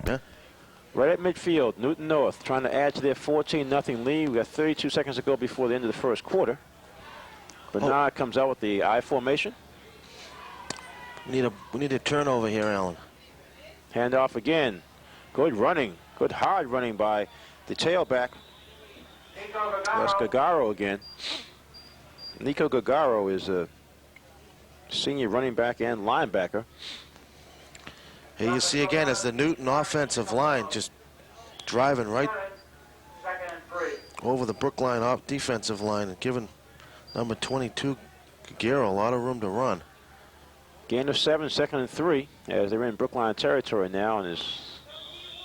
Yeah. Right at midfield, Newton North trying to add to their 14-0 lead. We got 32 seconds to go before the end of the first quarter. Bernard comes out with the I formation. We need a turnover here, Alan. Handoff again. Good running. Good hard running by the tailback. That's Gagaro again. Nico Gagaro is a senior running back and linebacker. Here you see again as the Newton offensive line just driving right over the Brookline defensive line and giving number 22 Gagaro a lot of room to run. Gain of 7, 2nd and 3 as they're in Brookline territory now, and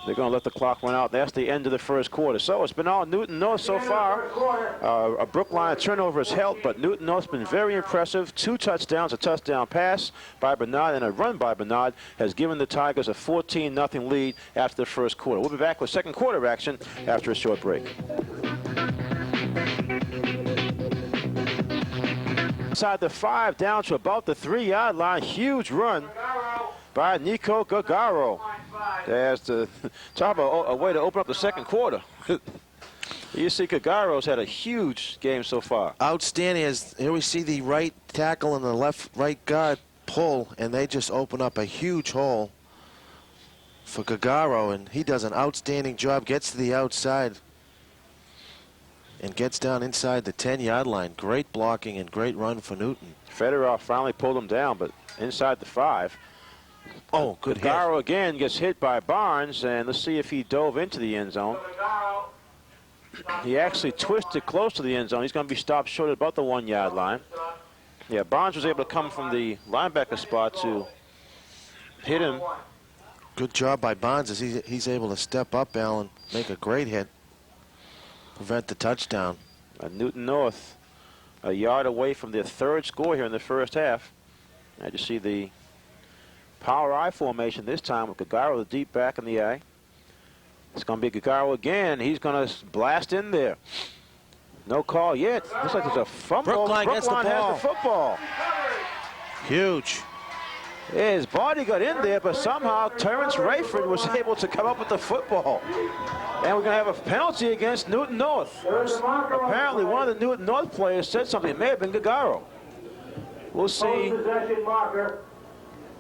they're going to let the clock run out. That's the end of the first quarter. So it's been all Newton North so far. A Brookline turnover has helped, but Newton North's been very impressive. 2 touchdowns, a touchdown pass by Bernard and a run by Bernard has given the Tigers a 14-0 lead after the first quarter. We'll be back with second quarter action after a short break. Inside the 5, down to about the 3-yard line. Huge run by Nico Gagaro. As to talk about a way to open up the second quarter. You see Gagaro's had a huge game so far. Outstanding. As here we see the right tackle and the right guard pull, and they just open up a huge hole for Gagaro, and he does an outstanding job, gets to the outside and gets down inside the 10-yard line. Great blocking and great run for Newton. Fedorov finally pulled him down, but inside the 5. Oh, good hit. Gagaro again gets hit by Barnes, and let's see if he dove into the end zone. He actually twisted close to the end zone. He's going to be stopped short at about the 1-yard line. Yeah, Barnes was able to come from the linebacker spot to hit him. Good job by Barnes as he's able to step up, Alan, make a great hit, prevent the touchdown. Newton North a yard away from their 3rd score here in the first half. Now you see the power I formation this time with Gagaro the deep back in the I. It's going to be Gagaro again. He's going to blast in there. No call yet. Looks like there's a fumble. Brookline gets the ball. Has the football. Huge. His body got in there, but somehow Terrence Rayford was able to come up with the football. And we're going to have a penalty against Newton North. Apparently one of the Newton North players said something. It may have been Gagaro. We'll see.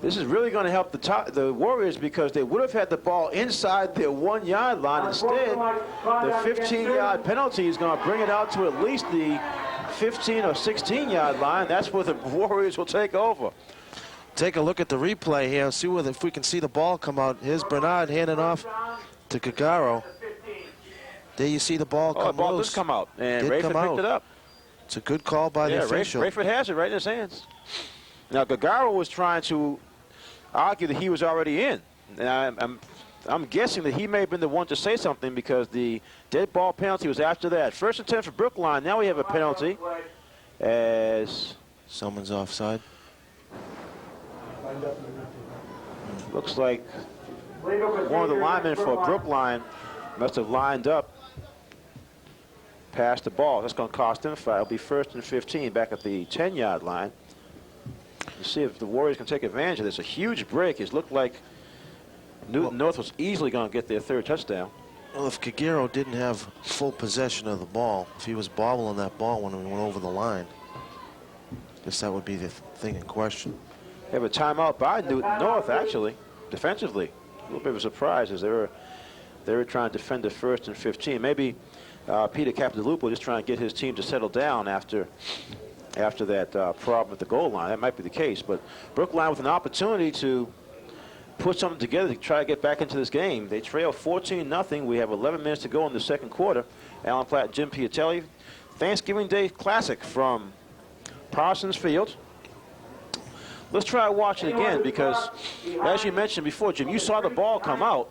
This is really going to help the Warriors because they would have had the ball inside their 1-yard line. Instead, the 15-yard penalty is going to bring it out to at least the 15 or 16-yard line. That's where the Warriors will take over. Take a look at the replay here. See if we can see the ball come out. Here's Bernard handing off to Gagaro. There you see the ball come the ball loose. does come out, and Rayford picked it up. It's a good call by the official. Rayford has it right in his hands. Now, Gagaro was trying to argue that he was already in. And I'm guessing that he may have been the one to say something because the dead ball penalty was after that. 1st and 10 for Brookline. Now we have a penalty as someone's offside. Looks like one of the linemen for Brookline must have lined up past the ball. That's going to cost him a foul. It'll be 1st and 15 back at the 10-yard line. Let's see if the Warriors can take advantage of this. A huge break. It looked like Newton North was easily going to get their 3rd touchdown. Well, if Gagaro didn't have full possession of the ball, if he was bobbling that ball when he went over the line, I guess that would be the thing in question. They have a timeout by Newton North, actually, defensively. A little bit of a surprise as they were trying to defend the 1st and 15. Maybe Peter Capodilupo just trying to get his team to settle down after that problem at the goal line. That might be the case. But Brookline with an opportunity to put something together to try to get back into this game. They trail 14-0. We have 11 minutes to go in the second quarter. Alan Platt, Jim Piatelli. Thanksgiving Day Classic from Parsons Field. Let's try to watch it again because, as you mentioned before, Jim, you saw the ball come out.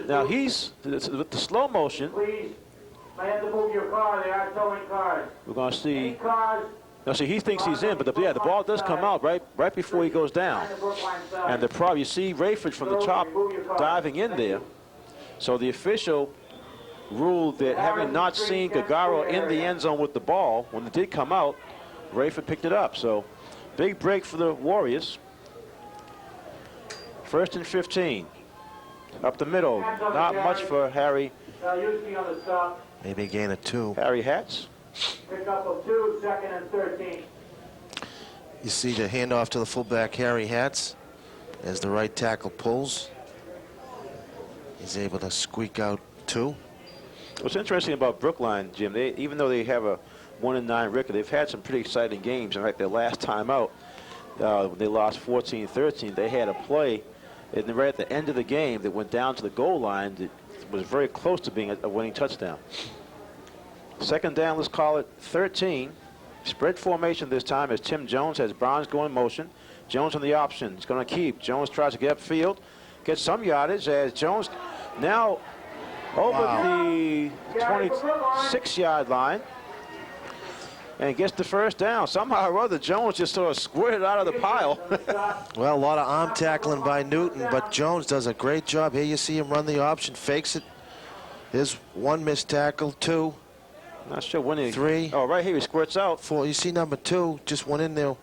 Now he's with the slow motion. Please, I have to move your car. They are towing cars. We're going to see. Now, see, he thinks he's in, but the ball does come out right before he goes down. And the problem, you see Rayford from the top diving in there. So the official ruled that having not seen Gagaro in the end zone with the ball, when it did come out, Rayford picked it up. So big break for the Warriors. 1st and 15. Up the middle. Not much for Harry. Usually on the stop. Maybe a gain of 2. Harry Hatz. Pick up of 2, second and 13. You see the handoff to the fullback, Harry Hatz, as the right tackle pulls. He's able to squeak out 2. What's interesting about Brookline, Jim, even though they have a 1-9 record, they've had some pretty exciting games. In fact, their last time out, when they lost 14-13, they had a play right at the end of the game that went down to the goal line that was very close to being a winning touchdown. Second down, let's call it 13. Spread formation this time as Tim Jones has Barnes going in motion. Jones on the option. He's going to keep. Jones tries to get upfield, get some yardage as Jones now over the 26-yard line and gets the first down. Somehow or other, Jones just sort of squirted out of the pile. Well, a lot of arm tackling by Newton, but Jones does a great job. Here you see him run the option, fakes it. There's 1 missed tackle, 2. Not sure when he... 3. Oh, right here, he squirts out. 4. You see number 2 just went in there.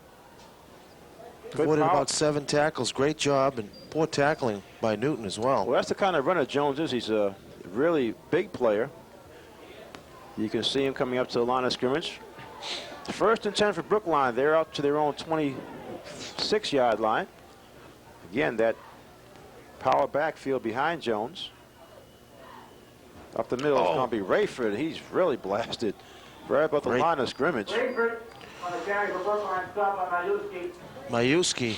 Avoided about 7 tackles. Great job, and poor tackling by Newton as well. Well, that's the kind of runner Jones is. He's a really big player. You can see him coming up to the line of scrimmage. First and 10 for Brookline. They're out to their own 26-yard line. Again, that power backfield behind Jones. Up the middle is going to be Rayford. He's really blasted right about the line of scrimmage. Rayford on the carry for Brookline, stop on Mayuski. Mayuski,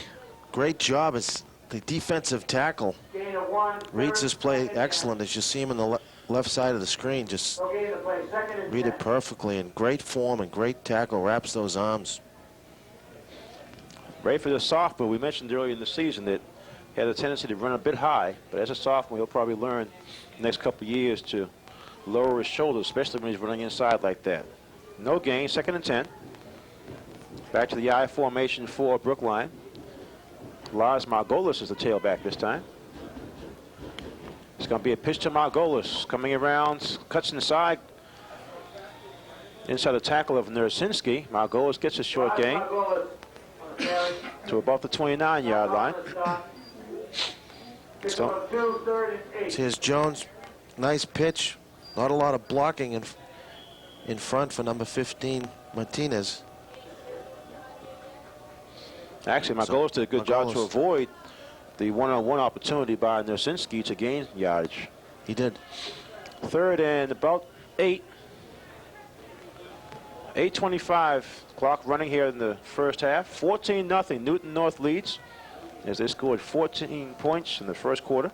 great job as the defensive tackle. Gain of 1. Reads this play excellent as you see him on the left side of the screen. Just Okay, the play, second and read 10. it perfectly. In great form and great tackle. Wraps those arms. Rayford, a sophomore. We mentioned earlier in the season that he had a tendency to run a bit high, but as a sophomore, he'll probably learn the next couple of years to lower his shoulders, especially when he's running inside like that. No gain, second and 10. Back to the I formation for Brookline. Lars Margolis is the tailback this time. It's going to be a pitch to Margolis. Coming around, cuts inside. Inside the tackle of Nersinski. Margolis gets a short gain to about the 29-yard line. So, here's Jones. Nice pitch. Not a lot of blocking in front for number 15, Martinez. Actually, Margolis did a good job to avoid the one-on-one opportunity by Nersinski to gain yardage. He did. Third and about 8. 8:25 clock running here in the first half. 14-0. Newton North leads as they scored 14 points in the first quarter.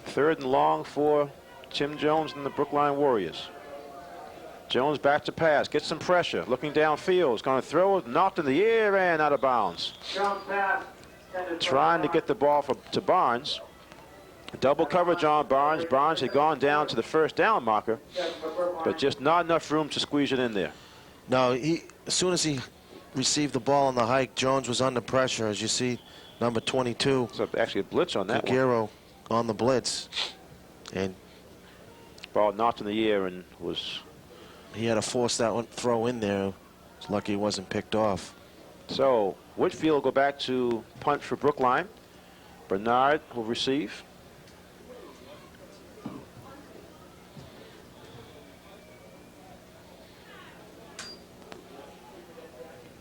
Third and long for Tim Jones and the Brookline Warriors. Jones back to pass, gets some pressure, looking downfield, is going to throw it, knocked in the air and out of bounds. Trying to get the ball to Barnes. Double coverage on Barnes. Barnes had gone down to the first down marker, but just not enough room to squeeze it in there. No, as soon as he received the ball on the hike, Jones was under pressure, as you see, number 22. So actually a blitz on that Gagero on the blitz. And ball knocked in the air and was... He had to force that one throw in there. It's lucky it wasn't picked off. So Whitfield will go back to punt for Brookline. Bernard will receive.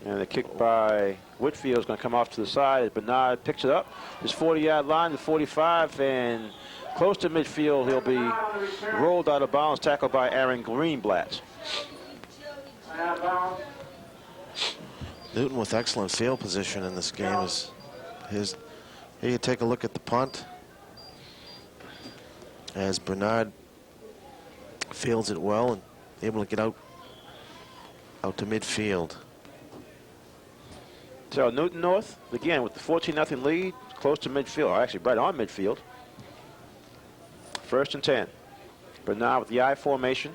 And the kick by Whitfield is going to come off to the side. Bernard picks it up. His 40-yard line, the 45, and close to midfield. He'll be rolled out of bounds, tackled by Aaron Greenblatt. Newton with excellent field position in this game is his. Here you take a look at the punt as Bernard fields it well and able to get out to midfield. So Newton North, again, with the 14-0 lead, close to midfield, or actually right on midfield. First and 10. Bernard with the I formation.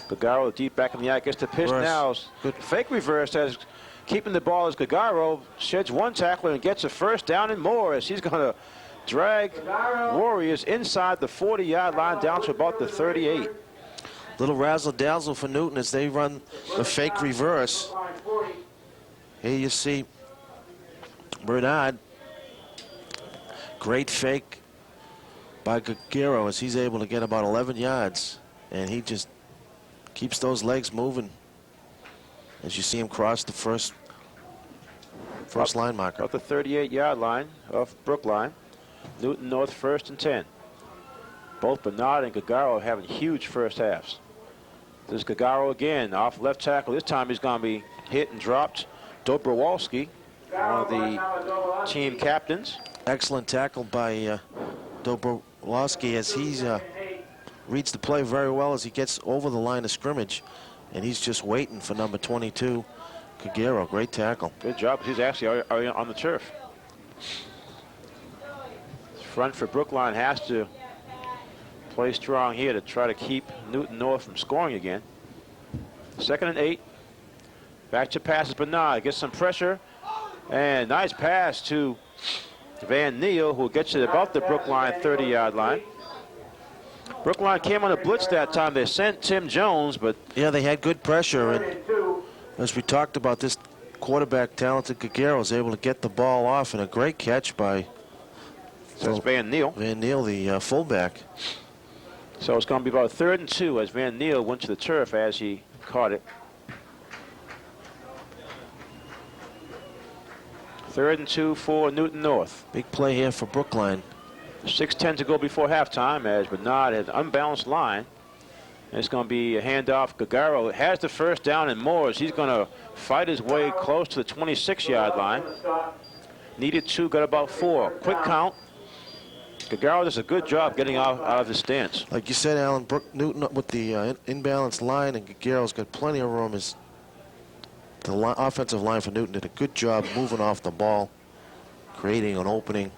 Gagaro deep back in the I, gets the pitch now. Good fake reverse as keeping the ball as Gagaro sheds one tackler and gets a first down and more as he's going to drag Warriors inside the 40-yard line down to about the 38. Little razzle-dazzle for Newton as they run the fake reverse. Here you see Bernard Great fake by Gagaro as he's able to get about 11 yards. And he just keeps those legs moving as you see him cross the first line marker. Up the 38-yard line of Brookline. Newton North 1st and 10. Both Bernard and Gagaro having huge first halves. This is Gagaro again off left tackle. This time he's going to be hit and dropped. Dobrowolski, one of the team captains. Excellent tackle by Dobrowolski as he reads the play very well as he gets over the line of scrimmage. And he's just waiting for number 22, Gagaro. Great tackle. Good job. He's actually already on the turf. Front for Brookline has to play strong here to try to keep Newton North from scoring again. 2nd and 8. Back to passes. Bernard gets some pressure. And nice pass to Van Neal, who gets it about the Brookline 30-yard line. Brookline came on a blitz that time. They sent Tim Jones, but... Yeah, they had good pressure. And as we talked about, this quarterback, talented Gagaro, is able to get the ball off, and a great catch by... So it's Van Neal. Van Neal, the fullback. So it's going to be about 3rd and 2 as Van Neal went to the turf as he caught it. 3rd and 2 for Newton North. Big play here for Brookline. 6:10 to go before halftime as Bernard has an unbalanced line. And it's going to be a handoff. Gagaro has the first down and more as he's going to fight his way close to the 26-yard line. Needed 2, got about 4. Quick count. Gagaro does a good job getting out of his stance. Like you said, Alan, Newton with the imbalanced line, and Gagaro's got plenty of room. The offensive line for Newton did a good job moving off the ball, creating an opening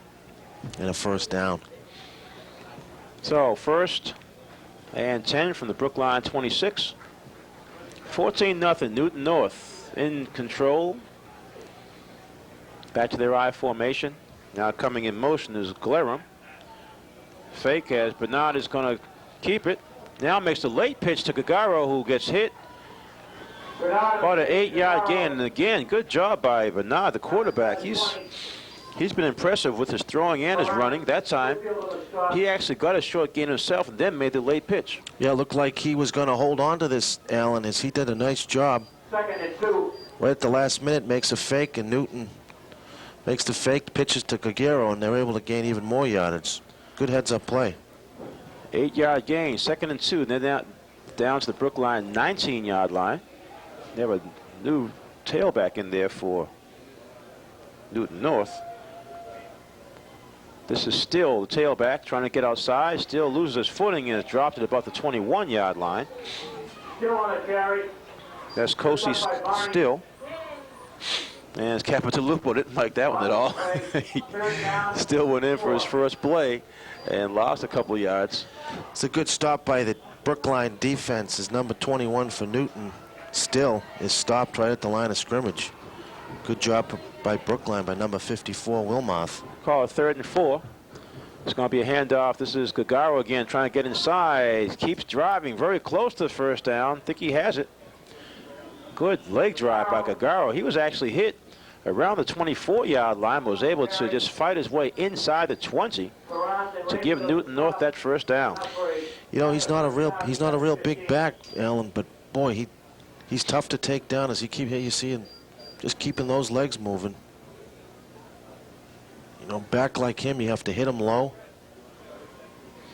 and a first down. So 1st and 10 from the Brookline 26. 14-0 Newton North in control. Back to their I formation. Now coming in motion is Glerum. Fake as Bernard is going to keep it. Now makes the late pitch to Gagaro, who gets hit. About an 8-yard gain. And again, good job by Bernard, the quarterback. He's been impressive with his throwing and his running. That time, he actually got a short gain himself and then made the late pitch. Yeah, it looked like he was going to hold on to this, Alan, as he did a nice job. 2nd and 2. Right at the last minute, makes a fake, and Newton makes the fake, pitches to Gagaro, and they're able to gain even more yardage. Good heads-up play. 8-yard gain, 2nd and 2. And then down to the Brookline 19-yard line. They have a new tailback in there for Newton North. This is Still, the tailback, trying to get outside. Still loses his footing and is dropped at about the 21-yard line. Still on a carry. That's Kosi Still. And Capitalupo didn't like that one at all. He still went in for his first play and lost a couple of yards. It's a good stop by the Brookline defense as number 21 for Newton Still is stopped right at the line of scrimmage. Good job by Brookline by number 54, Wilmoth. Call it 3rd and 4. It's going to be a handoff. This is Gagaro again trying to get inside. Keeps driving very close to the first down. Think he has it. Good leg drive by Gagaro. He was actually hit around the 24-yard line, but was able to just fight his way inside the 20 to give Newton North that first down. You know, he's not a real big back, Alan, but boy, he's tough to take down as you see him just keeping those legs moving. You know, back like him, you have to hit him low.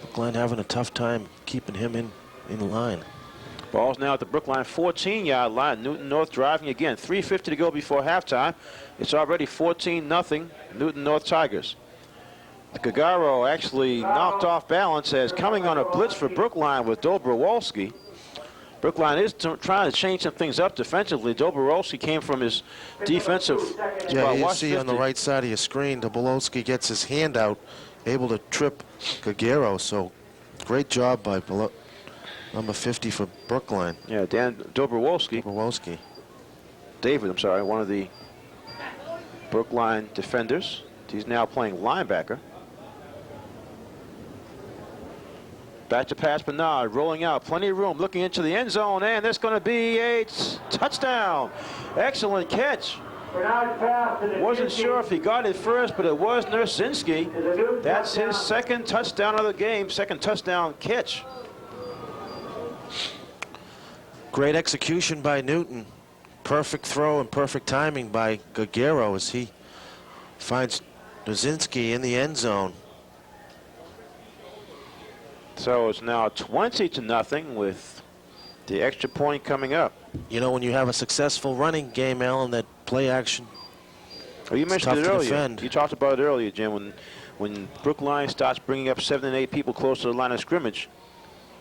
Brookline having a tough time keeping him in line. Ball's now at the Brookline 14-yard line. Newton North driving again. 3:50 to go before halftime. It's already 14-0 Newton North Tigers. Gagaro actually knocked off balance as coming on a blitz for Brookline with Dobrowolski. Brookline is trying to change some things up defensively. Dobrowolski came from his defensive spot. Yeah, you see on the right side of your screen, Dobrowolski gets his hand out, able to trip Gagaro. So great job by number 50 for Brookline. Yeah, Dobrowolski. David, I'm sorry, one of the Brookline defenders. He's now playing linebacker. Back to pass Bernard, rolling out, plenty of room, looking into the end zone, and there's going to be a touchdown. Excellent catch Bernard pass to Wasn't Nizinski. sure if he got it first, but it was Nursinski. That's his second touchdown of the game, second touchdown catch. Great execution by Newton. Perfect throw and perfect timing by Gagero as he finds Nizinski in the end zone. So it's now 20-0 with the extra point coming up. You know, when you have a successful running game, Alan, that play action, Well, you mentioned it tough to earlier. defend. You talked about it earlier, Jim. When Brookline starts bringing up 7 and 8 people close to the line of scrimmage,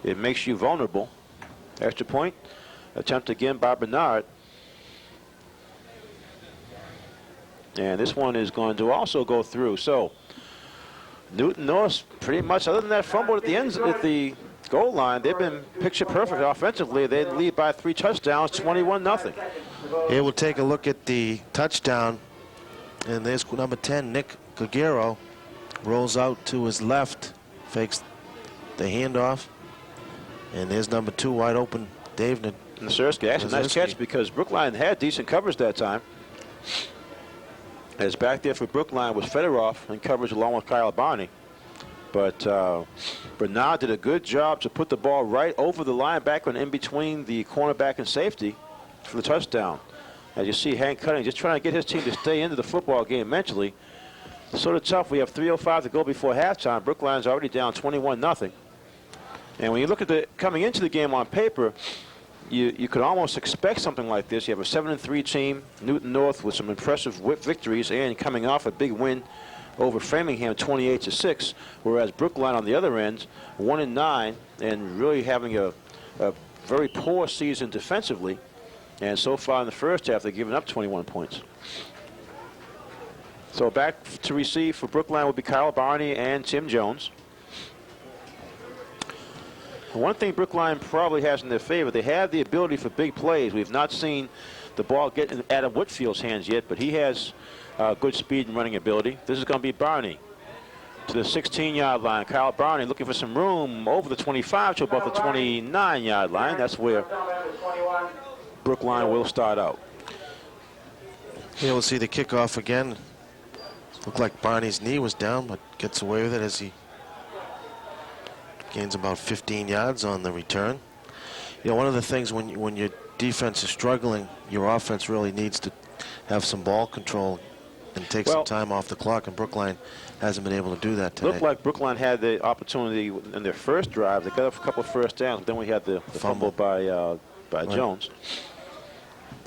it makes you vulnerable. Extra point, attempt again by Bernard. And this one is going to also go through. So Newton North, pretty much, other than that fumble at the end, at the goal line, they've been picture perfect offensively. They lead by 3 touchdowns, 21-0. Here we'll take a look at the touchdown. And there's number 10, Nick Gagero, rolls out to his left, fakes the handoff. And there's number 2, wide open, David. Nursinski, actually, nice catch because Brookline had decent coverage that time. As back there for Brookline was Fedorov in coverage along with Kyle Barney. But Bernard did a good job to put the ball right over the linebacker and in between the cornerback and safety for the touchdown. As you see, Hank Cutting just trying to get his team to stay into the football game mentally. Sort of tough. We have 3:05 to go before halftime. Brookline's already down 21-0. And when you look at the coming into the game on paper, you could almost expect something like this. You have a 7-3 team, Newton North with some impressive victories and coming off a big win over Framingham 28-6, whereas Brookline on the other end 1-9 and really having a very poor season defensively. And so far in the first half, they've given up 21 points. So back to receive for Brookline will be Kyle Barney and Tim Jones. One thing Brookline probably has in their favor, they have the ability for big plays. We've not seen the ball get in Adam Whitfield's hands yet, but he has good speed and running ability. This is going to be Barney to the 16-yard line. Kyle Barney looking for some room over the 25 to above the 29-yard line. That's where Brookline will start out. Here we'll see the kickoff again. Looked like Barney's knee was down, but gets away with it as he gains about 15 yards on the return. You know, one of the things when your defense is struggling, your offense really needs to have some ball control and take some time off the clock, and Brookline hasn't been able to do that today. Looked like Brookline had the opportunity in their first drive. They got a couple of first downs, but then we had the fumble by Jones.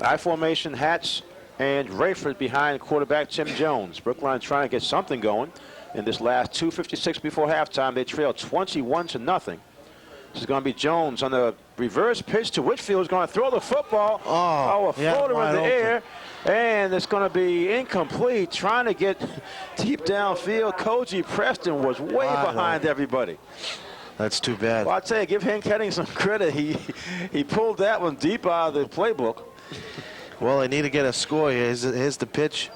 I formation, Hatch and Rayford behind quarterback Tim Jones. Brookline trying to get something going. In this last 2:56 before halftime, they trail 21-0. This is going to be Jones on the reverse pitch to Whitfield. Is going to throw the football. A floater in the air. And it's going to be incomplete. Trying to get deep downfield. Koji Preston was way behind everybody. That's too bad. Well, I'll tell you, give Hank Henning some credit. He pulled that one deep out of the playbook. Well, they need to get a score. Here's the pitch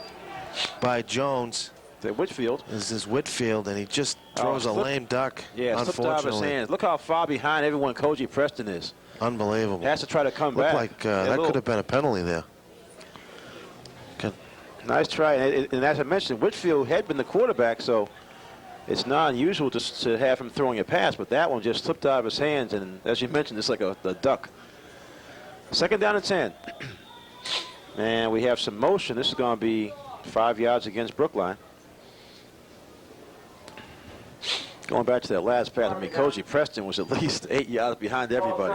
by Jones. Whitfield. This is Whitfield, and he just throws a lame duck. Yeah, slipped out of his hands. Look how far behind everyone Koji Preston is. Unbelievable. He has to try to come Looked back. like that could have been a penalty there. Nice try. And as I mentioned, Whitfield had been the quarterback, so it's not unusual to have him throwing a pass, but that one just slipped out of his hands, and as you mentioned, it's like a duck. 2nd down and 10. And we have some motion. This is going to be 5 yards against Brookline. Going back to that last pass, I mean, Koji Preston was at least 8 yards behind everybody.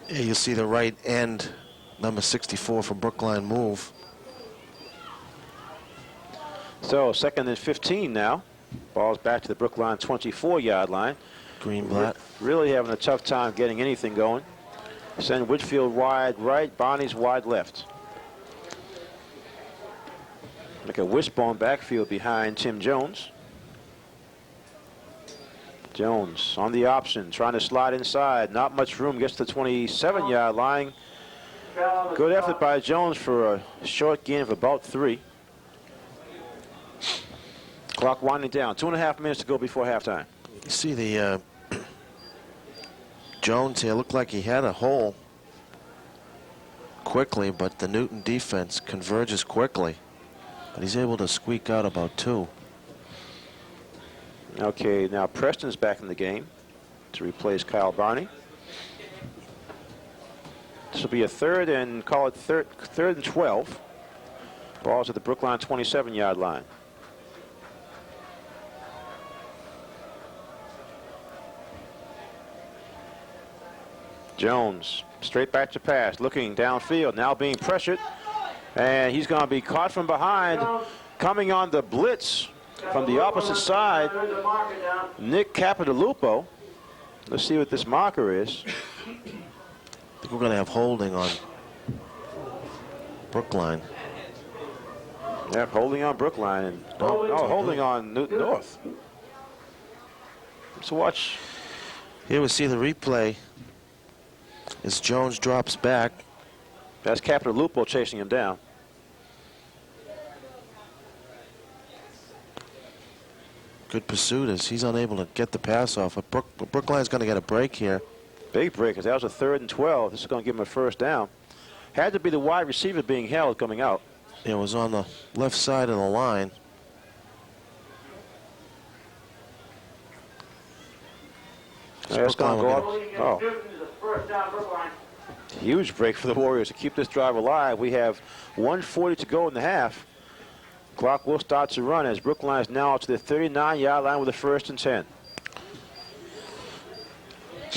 Yeah, you'll see the right end, number 64 from Brookline move. So 2nd and 15 now. Ball's back to the Brookline 24-yard line. Greenblatt. Really having a tough time getting anything going. Send Whitfield wide right, Barney's wide left. Like a wishbone backfield behind Tim Jones. Jones on the option, trying to slide inside. Not much room, gets to the 27-yard line. Good effort by Jones for a short gain of about 3. Clock winding down. 2.5 minutes to go before halftime. You see the Jones here looked like he had a hole quickly, but the Newton defense converges quickly. But he's able to squeak out about 2. Okay, now Preston's back in the game to replace Kyle Barney. This will be a third and call it third and 12. Ball's at the Brookline 27-yard line. Jones straight back to pass, looking downfield, now being pressured, and he's going to be caught from behind, coming on the blitz from the opposite side. Nick Capitalupo. Let's see what this marker is. I think we're going to have holding on Brookline. Yep, holding on Brookline and holding on Newton North. Let's watch. Here we see the replay as Jones drops back. That's Capitalupo chasing him down. Good pursuit as he's unable to get the pass off. But Brookline's going to get a break here. Big break, because that was a 3rd and 12. This is going to give him a first down. Had to be the wide receiver being held coming out. It was on the left side of the line. That's going to go up. Oh. Huge break for the Warriors to keep this drive alive. We have 1:40 to go in the half. Clock will start to run as Brookline is now up to the 39-yard line with a 1st and 10.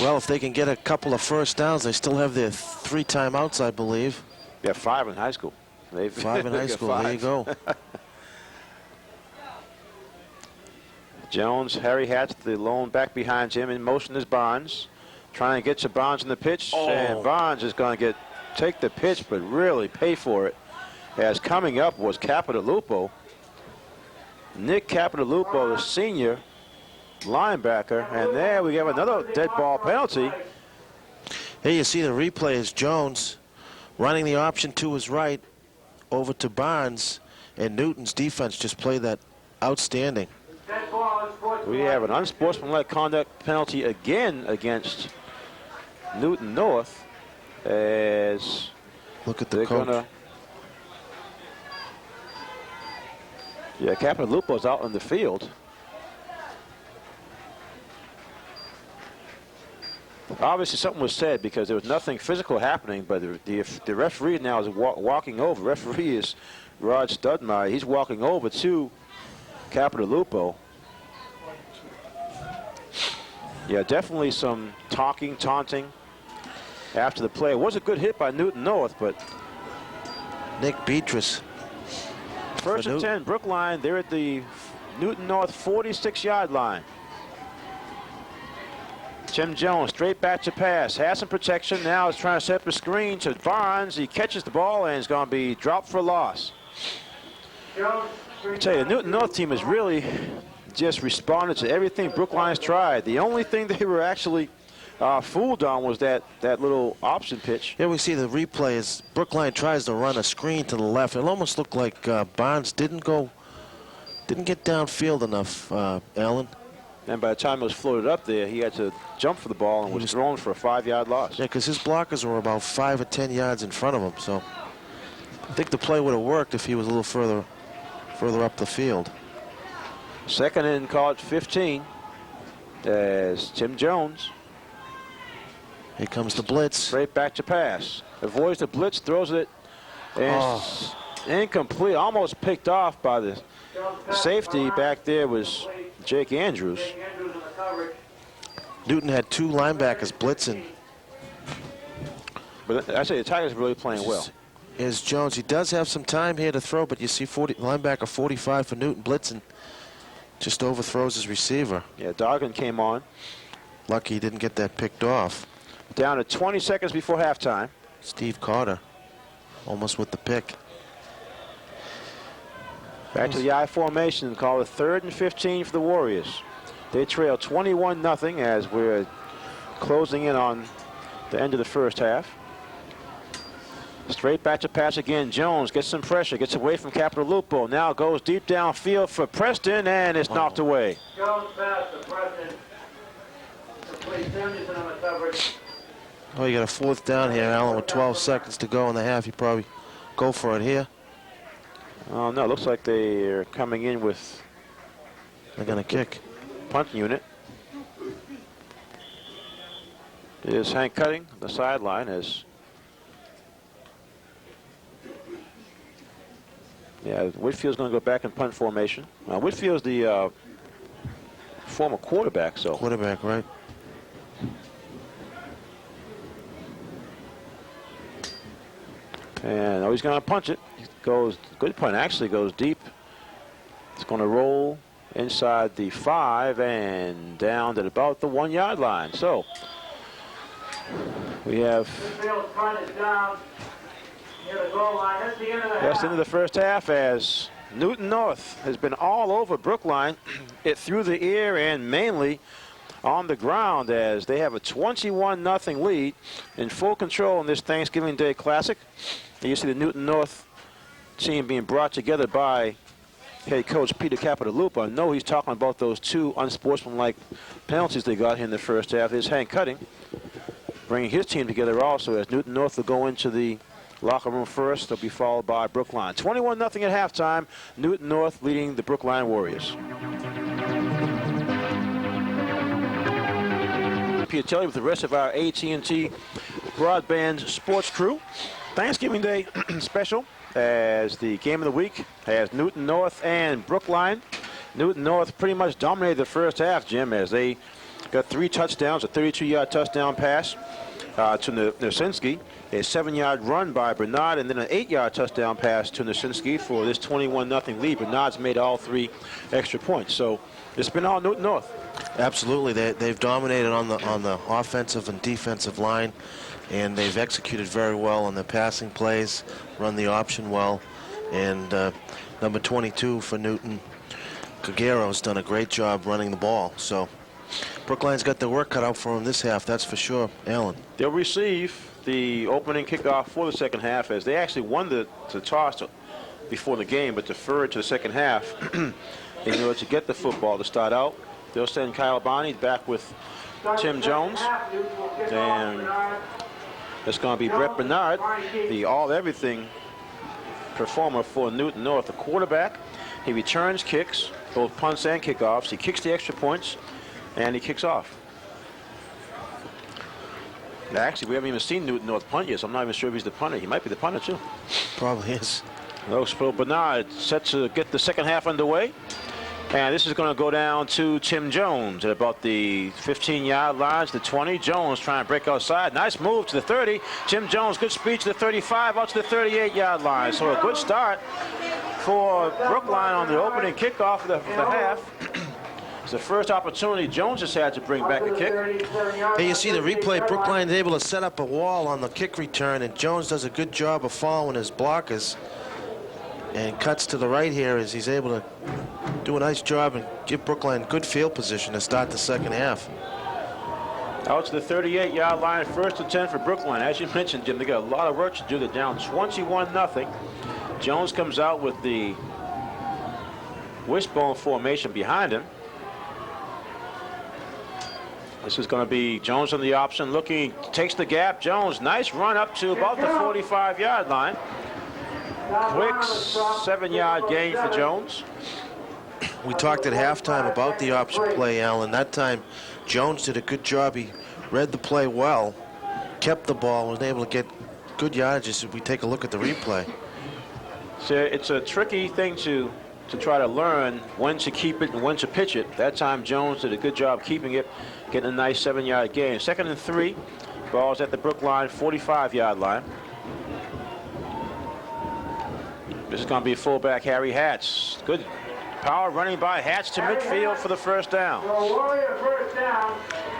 Well, if they can get a couple of first downs, they still have their 3 timeouts, I believe. Yeah, 5 in high school. 5 in high school. 5. There you go. Jones, Harry Hatch, the lone back behind him. In motion is Barnes. Trying to get to Barnes in the pitch. Oh. And Barnes is going to take the pitch, but really pay for it. As coming up was Capitalupo. Nick Capitalupo, the senior linebacker. And there we have another dead ball penalty. Here you see the replay is Jones running the option to his right over to Barnes. And Newton's defense just played that outstanding. We have an unsportsmanlike conduct penalty again against Newton North, as look at the coach. Yeah, Capitalupo's out on the field. Obviously something was said because there was nothing physical happening, but the referee now is walking over. Referee is Rod Studmeyer. He's walking over to Capitalupo. Yeah, definitely some talking, taunting after the play. It was a good hit by Newton North, but Nick Beatrice. 1st and 10, Brookline. They're at the Newton North 46-yard line. Tim Jones straight back to pass. Has some protection. Now is trying to set up a screen to Barnes. He catches the ball and is going to be dropped for a loss. I tell you, the Newton North team has really just responded to everything Brookline's tried. The only thing they were actually fooled on was that little option pitch. Here we see the replay as Brookline tries to run a screen to the left. It almost looked like Barnes didn't get downfield enough, Alan. And by the time it was floated up there, he had to jump for the ball and was thrown for a 5-yard loss. Yeah, because his blockers were about 5 or 10 yards in front of him. So I think the play would have worked if he was a little further up the field. 2nd and call it 15 as Tim Jones. Here comes the blitz. Straight back to pass. Avoids the blitz, throws it, and incomplete. Almost picked off by the safety. Back there was Jake Andrews. Newton had 2 linebackers blitzing. But I say the Tigers are really playing well. Here's Jones. He does have some time here to throw, but you see linebacker 45 for Newton blitzing. Just overthrows his receiver. Yeah, Doggin came on. Lucky he didn't get that picked off. Down to 20 seconds before halftime. Steve Carter almost with the pick. Back to the I formation. Call it 3rd and 15 for the Warriors. They trail 21-0 as we're closing in on the end of the first half. Straight back to pass again. Jones gets some pressure, gets away from Capitalupo. Now goes deep downfield for Preston, and it's knocked away. Jones pass to Preston. Complete 70% of the coverage. Oh, you got a 4th down here, Allen, with 12 seconds to go in the half. You probably go for it here. Oh, no, it looks like they're coming in with... They're going to kick. Punt unit. Is Hank Cutting, the sideline, as... Yeah, Whitfield's going to go back in punt formation. Whitfield's the former quarterback, so... Quarterback, right. And he's going to punch it. Goes, good punt, actually goes deep. It's going to roll inside the 5 and down to about the 1-yard line. So we have that's the end of the first half, as Newton North has been all over Brookline. It through the air and mainly on the ground, as they have a 21-0 lead in full control in this Thanksgiving Day Classic. And you see the Newton North team being brought together by head coach Peter Capitalupo. I know he's talking about those 2 unsportsmanlike penalties they got here in the first half. There's Hank Cutting bringing his team together also, as Newton North will go into the locker room first. They'll be followed by Brookline. 21-0 at halftime. Newton North leading the Brookline Warriors. Piatelli with the rest of our AT&T Broadband Sports crew. Thanksgiving Day special, as the game of the week has Newton North and Brookline. Newton North pretty much dominated the first half, Jim, as they got 3 touchdowns, a 32-yard touchdown pass to Nosinski, a 7-yard run by Bernard, and then an 8-yard touchdown pass to Nosinski for this 21-0 lead. Bernard's made all 3 extra points, so it's been all Newton North. Absolutely, they've dominated on the offensive and defensive line, and they've executed very well on the passing plays, run the option well, and number 22 for Newton, Caguero's done a great job running the ball. So Brookline's got their work cut out for them this half, that's for sure. Alan. They'll receive the opening kickoff for the second half, as they actually won the toss before the game, but deferred to the second half in order to get the football to start out. They'll send Kyle Bonney back with Tim Jones, and it's going to be Brett Bernard, the all-everything performer for Newton North, the quarterback. He returns kicks, both punts and kickoffs. He kicks the extra points, and he kicks off. Actually, we haven't even seen Newton North punt yet, so I'm not even sure if he's the punter. He might be the punter, too. Probably is. So Bernard set to get the second half underway. And this is going to go down to Tim Jones at about the 15-yard line, to the 20. Jones trying to break outside. Nice move to the 30. Tim Jones, good speed to the 35, out to the 38-yard line. So a good start for Brookline on the opening kickoff of the half. It's the first opportunity Jones has had to bring back a kick. Hey, you see the replay. Brookline's able to set up a wall on the kick return, and Jones does a good job of following his blockers and cuts to the right here as he's able to do a nice job and give Brookline good field position to start the second half. Out to the 38-yard line, 1st and 10 for Brookline. As you mentioned, Jim, they got a lot of work to do. They're down 21-0. Jones comes out with the wishbone formation behind him. This is going to be Jones on the option, looking, takes the gap. Jones, nice run up to about the 45-yard line. Quick 7-yard gain for Jones. We talked at halftime about the option play, Alan. That time, Jones did a good job. He read the play well, kept the ball, was able to get good yardage as we take a look at the replay. So it's a tricky thing to try to learn when to keep it and when to pitch it. That time, Jones did a good job keeping it, getting a nice 7-yard gain. 2nd and 3, ball's at the Brookline 45-yard line. This is going to be fullback Harry Hatch. Good power running by Hatch to midfield for the first down.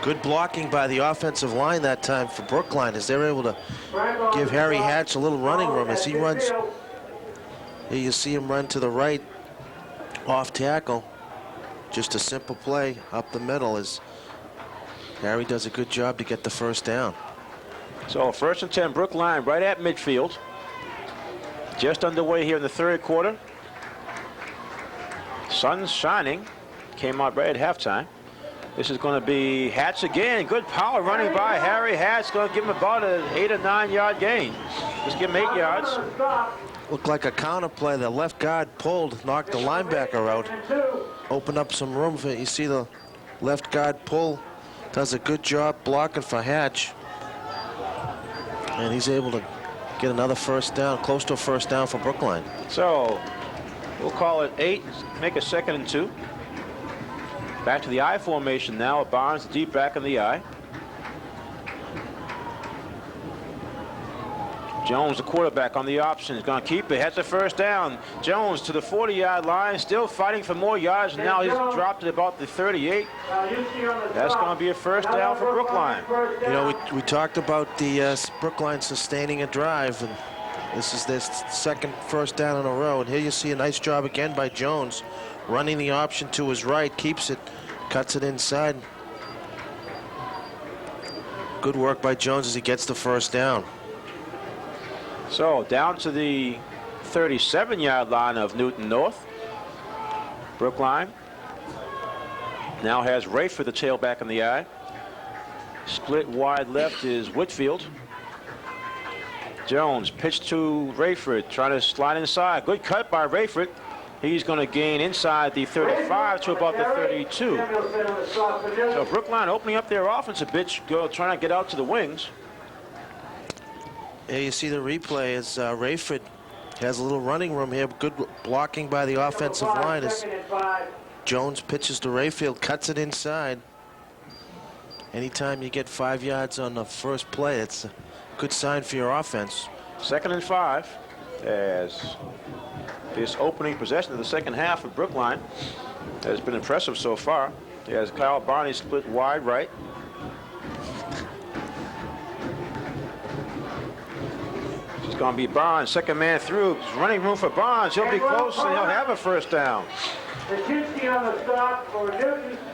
Good blocking by the offensive line that time for Brookline, as they're able to give Harry Hatch a little running room as he runs. Here you see him run to the right, off tackle. Just a simple play up the middle as Harry does a good job to get the first down. So 1st and 10, Brookline right at midfield. Just underway here in the 3rd quarter. Sun's shining. Came out right at halftime. This is going to be Hatch again. Good power running by Harry Hatch. Going to give him about an 8 or 9 yard gain. Just give him 8 yards. Looked like a counter play. The left guard pulled, knocked the linebacker out. Opened up some room for it. You see the left guard pull. Does a good job blocking for Hatch. And he's able to get another first down, close to a first down for Brookline. So we'll call it 8, make a 2nd and 2. Back to the I formation now. Barnes deep back in the I. Jones, the quarterback, on the option, is going to keep it. Has the first down. Jones to the 40-yard line, still fighting for more yards. And now he's dropped at about the 38. That's going to be a first down for Brookline. You know, we talked about the Brookline sustaining a drive, and this is their second first down in a row. And here you see a nice job again by Jones, running the option to his right, keeps it, cuts it inside. Good work by Jones as he gets the first down. So down to the 37-yard line of Newton North. Brookline now has Rayford, the tailback in the I. Split wide left is Whitfield. Jones pitched to Rayford, trying to slide inside. Good cut by Rayford. He's going to gain inside the 35 to about the 32. So Brookline opening up their offense a bit, trying to get out to the wings. Here you see the replay as Rayford has a little running room here. Good blocking by the offensive line as Jones pitches to Rayfield, cuts it inside. Anytime you get 5 yards on the first play, it's a good sign for your offense. 2nd and 5 as this opening possession of the second half of Brookline has been impressive so far. As Kyle Barney split wide right. It's going to be Barnes, second man through. There's running room for Barnes. He'll be close and he'll have a first down. A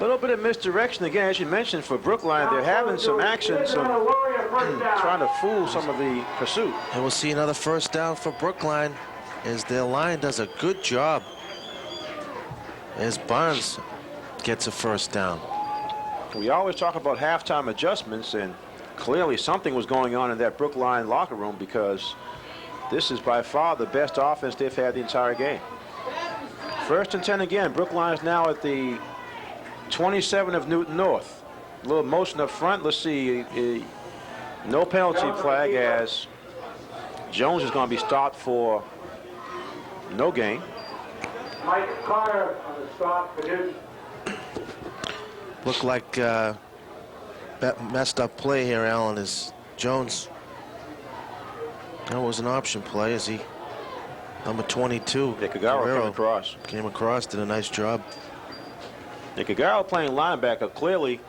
little bit of misdirection again, as you mentioned, for Brookline. They're having some action, some trying to fool some of the pursuit. And we'll see another first down for Brookline as their line does a good job as Barnes gets a first down. We always talk about halftime adjustments, and clearly something was going on in that Brookline locker room, because this is by far the best offense they've had the entire game. 1st and 10 again. Brookline is now at the 27 of Newton North. A little motion up front. Let's see. No penalty flag as Jones is going to be stopped for no gain. Mike Carter on the stop for Newton. Looked like messed up play here, Alan, is Jones. That was an option play as he, number 22, Kagaro came across, did a nice job. Kagaro playing linebacker. Clearly,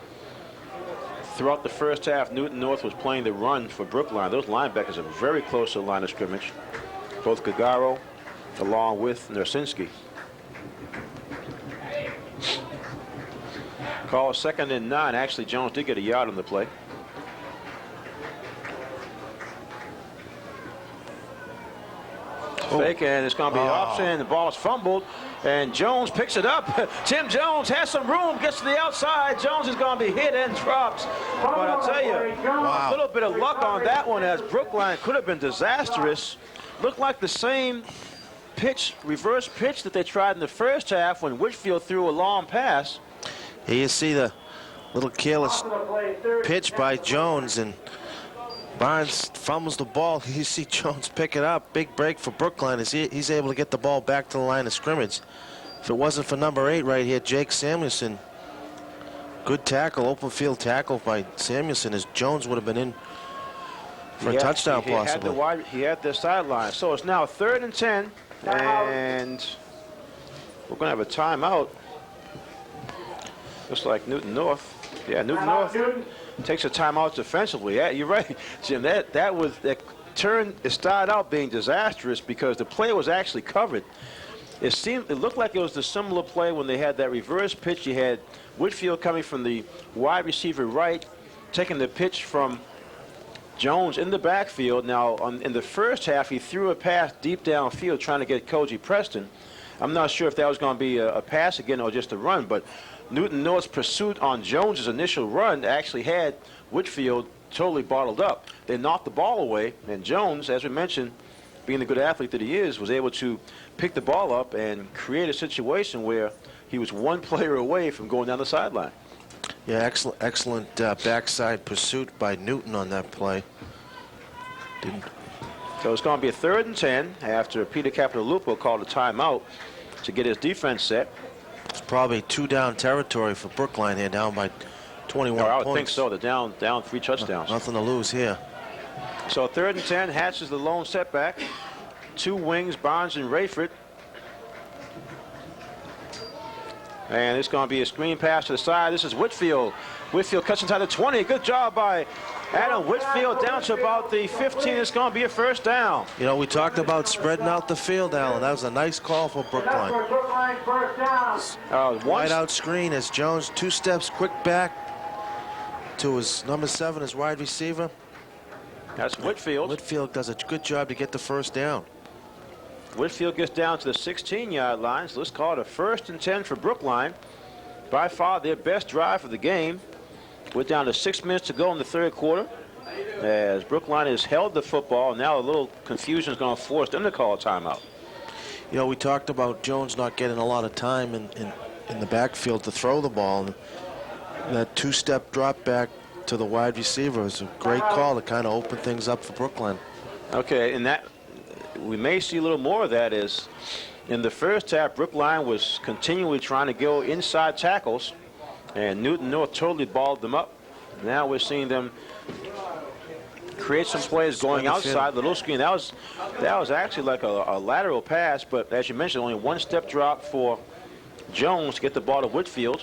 throughout the first half, Newton North was playing the run for Brookline. Those linebackers are very close to the line of scrimmage. Both Kagaro along with Nersinski. Call 2nd and 9. Actually, Jones did get a yard on the play. Fake, and it's going to be an option. The ball is fumbled, and Jones picks it up. Tim Jones has some room, gets to the outside. Jones is going to be hit and dropped. But I'll tell you, a little bit of luck on that one, as Brookline could have been disastrous. Looked like the same pitch, reverse pitch that they tried in the first half when Whitfield threw a long pass. Here you see the little careless pitch by Jones, and Barnes fumbles the ball. You see Jones pick it up. Big break for Brookline as he's able to get the ball back to the line of scrimmage. If it wasn't for number 8 right here, Jake Samuelson, good tackle, open field tackle by Samuelson, as Jones would have been in for a touchdown possibly. He had the sideline. So it's now 3rd and 10, and we're going to have a timeout. Looks like Newton North. Yeah, Newton North takes a timeout defensively. Yeah, you're right, Jim. That turn, it started out being disastrous because the play was actually covered. It looked like it was the similar play when they had that reverse pitch. You had Whitfield coming from the wide receiver right, taking the pitch from Jones in the backfield. Now, in the first half, he threw a pass deep downfield trying to get Koji Preston. I'm not sure if that was going to be a pass again or just a run, but Newton North's pursuit on Jones's initial run actually had Whitfield totally bottled up. They knocked the ball away, and Jones, as we mentioned, being the good athlete that he is, was able to pick the ball up and create a situation where he was one player away from going down the sideline. Yeah, excellent backside pursuit by Newton on that play. So it's going to be a 3rd and 10 after Peter Capitalupo called a timeout to get his defense set. It's probably 2-down territory for Brookline here, down by 21 I points. would think so. They're down 3 touchdowns. Nothing to lose here. So 3rd and 10, Hatch is the lone setback. 2 wings, Barnes and Rayford. And it's going to be a screen pass to the side. This is Whitfield. Whitfield cuts inside the 20. Good job by Adam Whitfield down to about the 15. It's going to be a 1st down. You know, we talked about spreading out the field, Alan. That was a nice call for Brookline. Wide out screen as Jones 2 steps quick back to his number 7, his wide receiver. That's Whitfield. Whitfield does a good job to get the 1st down. Whitfield gets down to the 16-yard line. So let's call it a 1st and 10 for Brookline. By far their best drive of the game. We're down to 6 minutes to go in the 3rd quarter. As Brookline has held the football, now a little confusion is going to force them to call a timeout. You know, we talked about Jones not getting a lot of time in the backfield to throw the ball. And that 2-step drop back to the wide receiver is a great call to kind of open things up for Brookline. Okay, and that we may see a little more of that is in the first half, Brookline was continually trying to go inside tackles, and Newton North totally balled them up. Now we're seeing them create some plays going outside the little screen. That was actually like a lateral pass, but as you mentioned, only 1-step drop for Jones to get the ball to Whitfield.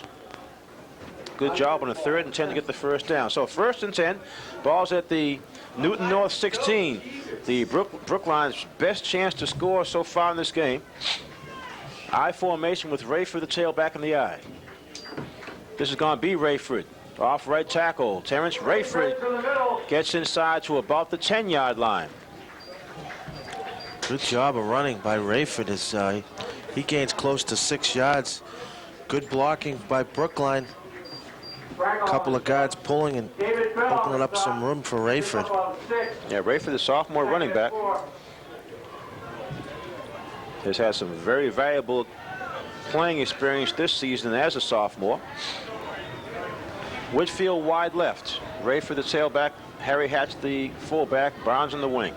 Good job on a 3rd and 10 to get the 1st down. So 1st and 10, ball's at the Newton North 16. The Brookline's best chance to score so far in this game. I formation with Rayford the tailback in the I. This is going to be Rayford. Off right tackle. Terrence Rayford gets inside to about the 10-yard line. Good job of running by Rayford as he gains close to 6 yards. Good blocking by Brookline. A couple of guards pulling and opening up some room for Rayford. Yeah, Rayford, the sophomore running back, has had some very valuable playing experience this season as a sophomore. Whitfield wide left. Rayford the tailback, Harry Hatch the fullback, Barnes in the wing.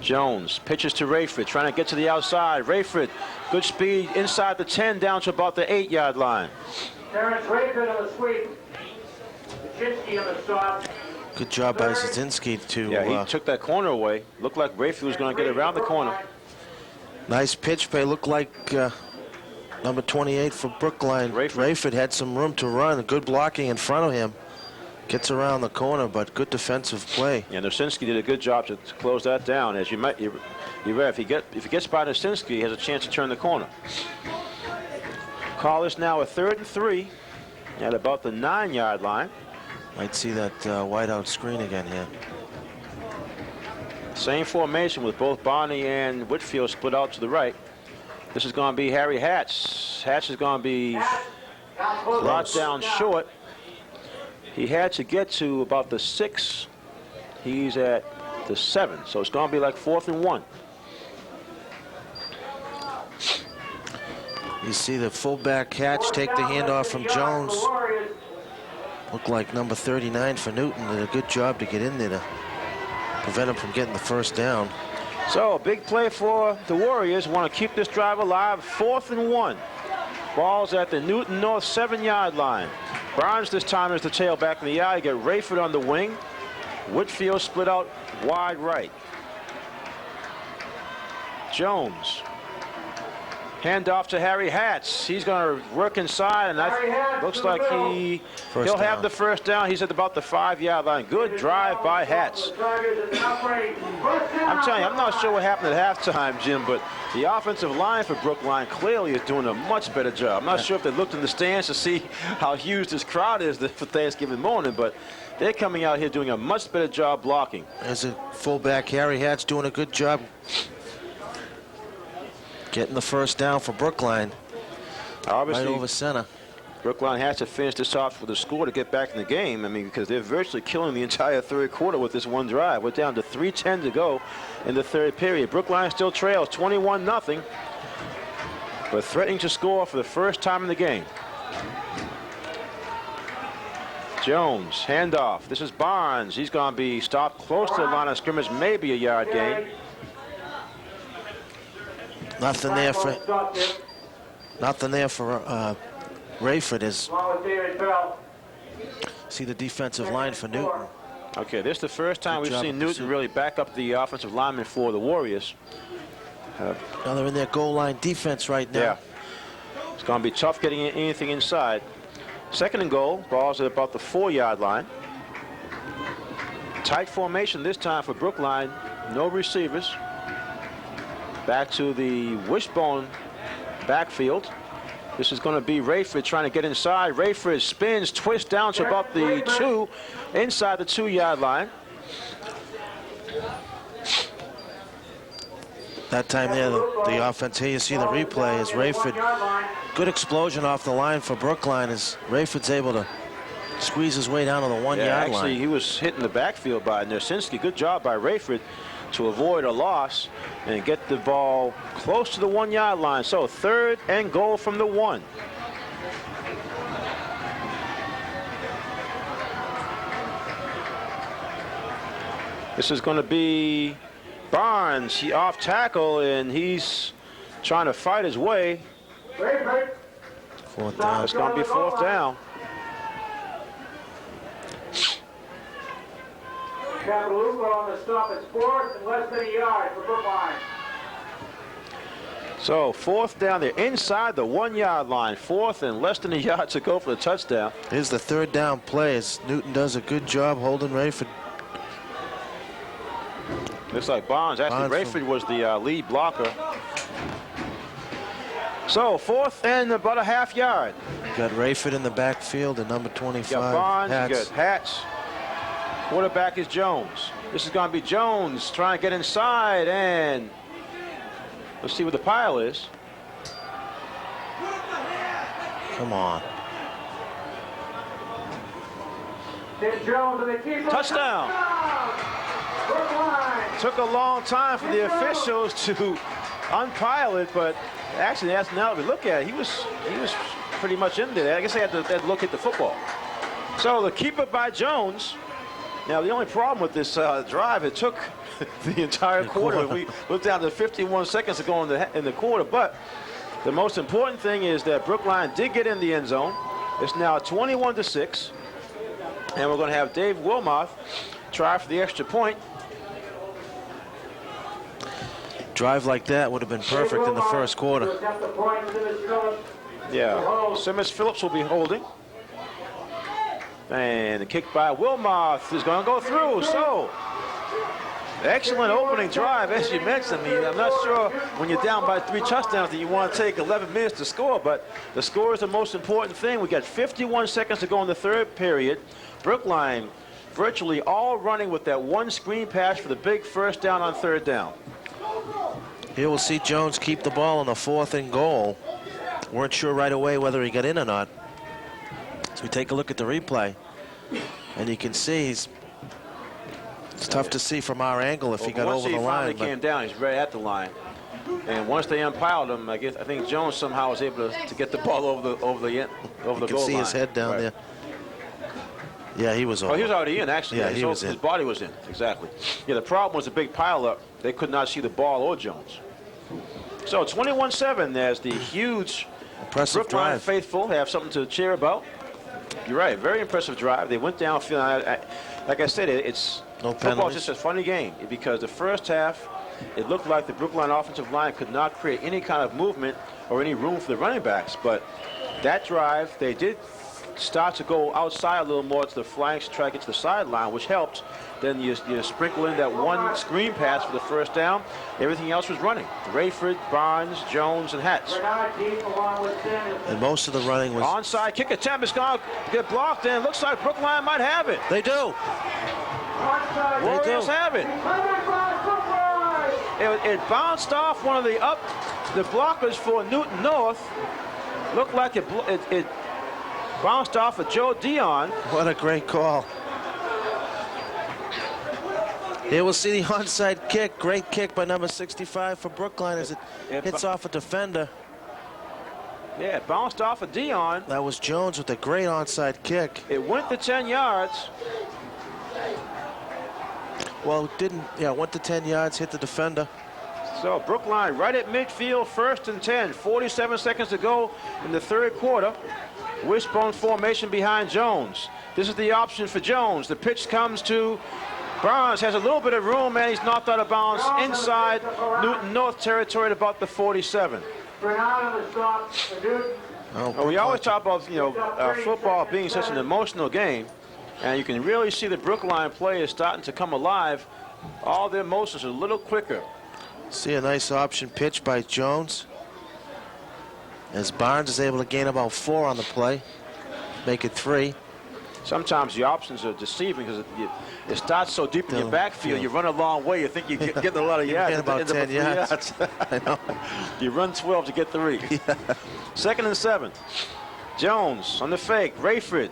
Jones pitches to Rayford, trying to get to the outside. Rayford, good speed inside the 10 down to about the 8-yard line. Terrence Rayford on the sweep. Kaczynski on the stop. Good job by Zazinski to... Yeah, he took that corner away. Looked like Rayford was going to get around the corner. Nice pitch play. Looked like number 28 for Brookline. Rayford had some room to run. Good blocking in front of him. Gets around the corner, but good defensive play. Yeah, Nosinski did a good job to close that down. As you're right, if he gets by Nosinski, he has a chance to turn the corner. Call this now a 3rd and 3 at about the 9-yard line. Might see that wide out screen again here. Same formation with both Barney and Whitfield split out to the right. This is going to be Harry Hatch. Hatch is going to be brought down short. He had to get to about the 6. He's at the 7. So it's going to be like 4th and 1. You see the fullback Hatch take the handoff from Jones. Looked like number 39 for Newton did a good job to get in there to prevent him from getting the 1st down. So a big play for the Warriors. Want to keep this drive alive. 4th and 1. Ball's at the Newton North 7-yard line. Barnes this time is the tailback in the eye. You get Rayford on the wing. Whitfield split out wide right. Jones. Handoff to Harry Hatch. He's going to work inside, and looks like he'll have the 1st down. He's at about the 5-yard line. Good drive by Hatch. I'm telling you, I'm not sure what happened at halftime, Jim, but the offensive line for Brookline clearly is doing a much better job. I'm not sure if they looked in the stands to see how huge this crowd is for Thanksgiving morning, but they're coming out here doing a much better job blocking. As a fullback, Harry Hatch doing a good job. Getting the first down for Brookline. Obviously, Right over center. Brookline has to finish this off with a score to get back in the game. I mean, because they're virtually killing the entire third quarter with this one drive. We're down to 3:10 to go in the third period. Brookline still trails 21-0, but threatening to score for the first time in the game. Jones, handoff. This is Barnes. He's going to be stopped close to the line of scrimmage, maybe a yard gain. Nothing there for Rayford. Is see the defensive line for Newton. Okay, this is the first time we've seen Newton really back up the offensive lineman for the Warriors. Now they're in their goal line defense right now. Yeah. It's going to be tough getting anything inside. Second and goal. Ball's at about the 4-yard line. Tight formation this time for Brookline. No receivers. Back to the wishbone backfield. This is going to be Rayford trying to get inside. Rayford spins, twists down to about the 2, inside the 2-yard line. That time there, the offense, here you see the replay, is Rayford. Good explosion off the line for Brookline as Rayford's able to squeeze his way down to the 1-yard line. Actually, he was hitting the backfield by Nersinski. Good job by Rayford to avoid a loss and get the ball close to the 1-yard line. So 3rd and goal from the 1. This is going to be Barnes. He off tackle and he's trying to fight his way. 4th down. It's going to be 4th down. Capital on the stop is 4th and less than a yard for Brookline. So 4th down, they're inside the 1-yard line. 4th and less than a yard to go for the touchdown. Here's the 3rd down play as Newton does a good job holding Rayford. Looks like Barnes. Actually, Rayford was the lead blocker. So 4th and about a half yard. You got Rayford in the backfield and number 25. You got Barnes, Hats. you got Hats. Quarterback is Jones. This is going to be Jones trying to get inside, and let's see what the pile is. Come on. Jones and the keeper. Touchdown. Brookline. Took a long time for the officials to unpile it, but actually, that's now we look at it. He was pretty much in there. I guess they had to look at the football. So the keeper by Jones. Now, the only problem with this drive, it took the entire quarter. We looked down to 51 seconds to go in the quarter. But the most important thing is that Brookline did get in the end zone. It's now 21-6. And we're going to have Dave Wilmoth try for the extra point. Drive like that would have been perfect in the first quarter. Yeah, Simmons Phillips will be holding. And the kick by Wilmoth is going to go through. So, excellent opening drive, as you mentioned. I mean, I'm not sure when you're down by 3 touchdowns that you want to take 11 minutes to score, but the score is the most important thing. We got 51 seconds to go in the third period. Brookline virtually all running with that one screen pass for the big first down on 3rd down. Here we'll see Jones keep the ball on the 4th and goal. Weren't sure right away whether he got in or not. So we take a look at the replay, and you can see it's tough to see from our angle if he got over the line. Once he finally came down, he's right at the line. And once they unpiled him, I think Jones somehow was able to get the ball over the goal line. You can see his head down there. Yeah, he was over. Oh, he was already in, actually. Yeah, he was in. His body was in, exactly. Yeah, the problem was a big pileup. They could not see the ball or Jones. So 21-7, there's the huge impressive Brookline drive. faithful have something to cheer about. You're right, very impressive drive. They went down feeling, like I said, it's no football's penalties. just a funny game because the first half, it looked like the Brookline offensive line could not create any kind of movement or any room for the running backs. But that drive, they did start to go outside a little more to the flanks to try to get to the sideline, which helped. Then you sprinkle in that one screen pass for the first down. Everything else was running. Rayford, Barnes, Jones, and Hats. And most of the running was... Onside kick attempt is going to get blocked, and it looks like Brookline might have it. They do. Warriors have it. It bounced off one of the The blockers for Newton North looked like it bounced off of Joe Dion. What a great call. Here we'll see the onside kick. Great kick by number 65 for Brookline as it hits off a defender. Yeah, it bounced off of Dion. That was Jones with a great onside kick. It went to 10 yards. Well, it didn't. Yeah, went to 10 yards, hit the defender. So Brookline right at midfield, 1st and 10. 47 seconds to go in the 3rd quarter. Wishbone formation behind Jones. This is the option for Jones. The pitch comes to Barnes, has a little bit of room, and he's knocked out of bounds inside Newton North territory at about the 47. We always talk about, football being such an emotional game, and you can really see the Brookline players starting to come alive. All their motions are a little quicker. See a nice option pitch by Jones as Barnes is able to gain about 4 on the play, make it 3. Sometimes the options are deceiving because it starts so deep in your backfield, you run a long way, you think you're getting a lot of yards. Get about 10 yards. I know. You run 12 to get 3. Yeah. 2nd and 7. Jones on the fake. Rayford.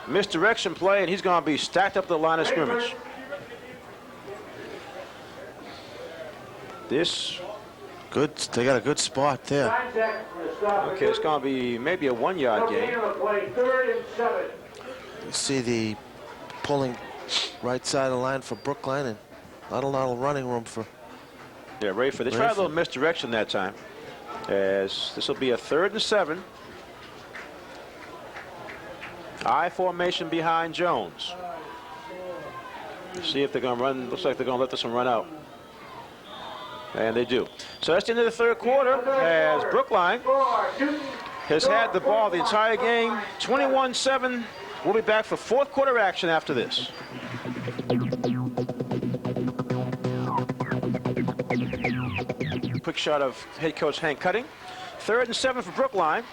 Misdirection play, and he's going to be stacked up the line of scrimmage. This. Good. They got a good spot there. Okay, it's going to be maybe a 1-yard gain. You see the pulling right side of the line for Brookline, and not a lot of running room for. Yeah, Rayford. They tried a little misdirection that time. As this will be a 3rd and 7. I formation behind Jones. See if they're going to run. Looks like they're going to let this one run out. And they do. So that's the end of the 3rd quarter as Brookline has had the ball the entire game. 21-7. We'll be back for 4th quarter action after this. Quick shot of head coach Hank Cutting. 3rd and 7 for Brookline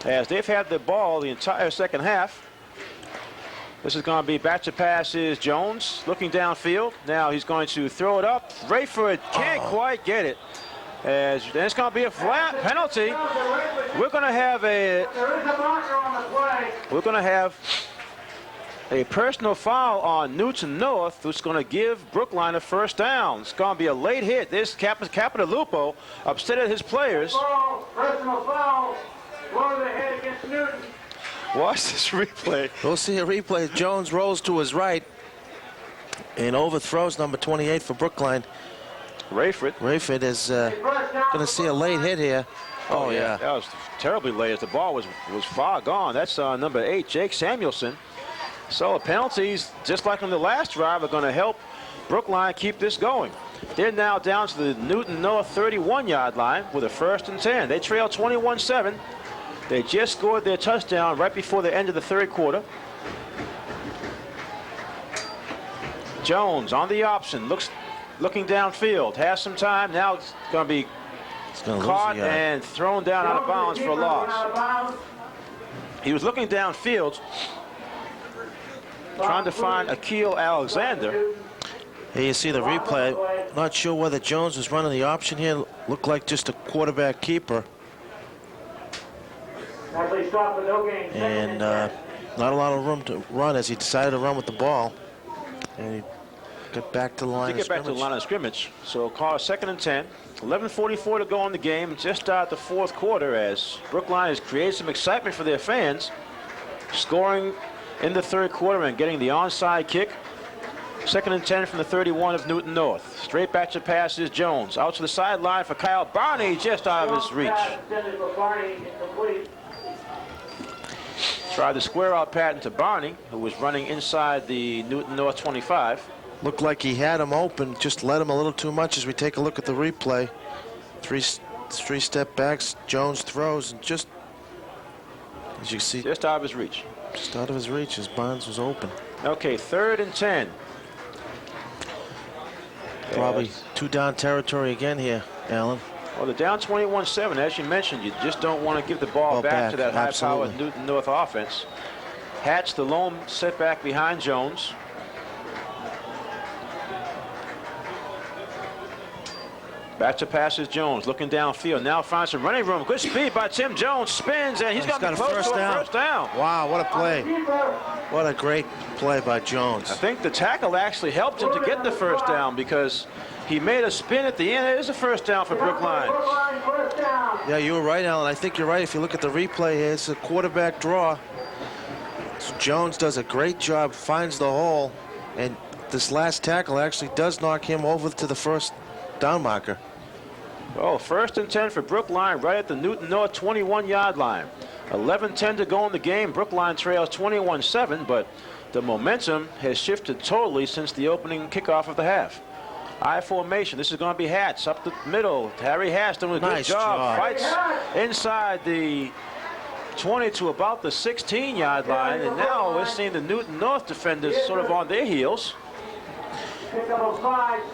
as they've had the ball the entire 2nd half. This is going to be batch of passes. Jones looking downfield. Now he's going to throw it up. Rayford can't quite get it. As then it's going to be a flat penalty. We're going to have a personal foul on Newton North, who's going to give Brookline a 1st down. It's going to be a late hit. This Capitalupo upset at his players. Personal foul. Blow to the head against Newton. Watch this replay. We'll see a replay. Jones rolls to his right and overthrows number 28 for Brookline. Rayford is going to see a late hit here. Oh, yeah. That was terribly late as the ball was far gone. That's number 8, Jake Samuelson. So the penalties, just like on the last drive, are going to help Brookline keep this going. They're now down to the Newton North 31-yard line with a 1st and 10. They trail 21-7. They just scored their touchdown right before the end of the 3rd quarter. Jones on the option, looking downfield, has some time. Now it's going to be caught and thrown down out of bounds for a loss. He was looking downfield, trying to find Akil Alexander. Here you see the replay. Not sure whether Jones was running the option here. Looked like just a quarterback keeper. And not a lot of room to run as he decided to run with the ball. And he got back to the line of scrimmage. Back to the line of scrimmage. So call a 2nd and 10. 11:44 to go in the game. Just start the 4th quarter as Brookline has created some excitement for their fans. Scoring in the 3rd quarter and getting the onside kick. 2nd and 10 from the 31 of Newton North. Straight batch of passes. Jones out to the sideline for Kyle Barney, just out of his reach. Tried the square out pattern to Barney, who was running inside the Newton North 25. Looked like he had him open, just let him a little too much as we take a look at the replay. Three step backs, Jones throws, and just, as you see, just out of his reach. Just out of his reach as Barnes was open. Okay, 3rd and 10. Probably 2 down territory again here, Alan. Well, they're down 21-7. As you mentioned, you just don't want to give the ball back to that high-powered Newton North offense. Hatch, the lone setback behind Jones. Back to passes Jones, looking downfield. Now finds some running room. Good speed by Tim Jones. Spins, and he's got a first down. Wow, what a play. What a great play by Jones. I think the tackle actually helped him to get the first down because he made a spin at the end. It is a first down for Brookline. Yeah, you were right, Alan. I think you're right. If you look at the replay here, it's a quarterback draw. So Jones does a great job, finds the hole, and this last tackle actually does knock him over to the first down marker. Oh, 1st and 10 for Brookline right at the Newton North 21-yard line. 11:10 to go in the game. Brookline trails 21-7, but the momentum has shifted totally since the opening kickoff of the half. I formation. This is going to be Hatch up the middle. Harry Hatch doing a good job. Fights inside the 20 to about the 16-yard line, and now we're seeing the Newton North defenders sort of on their heels.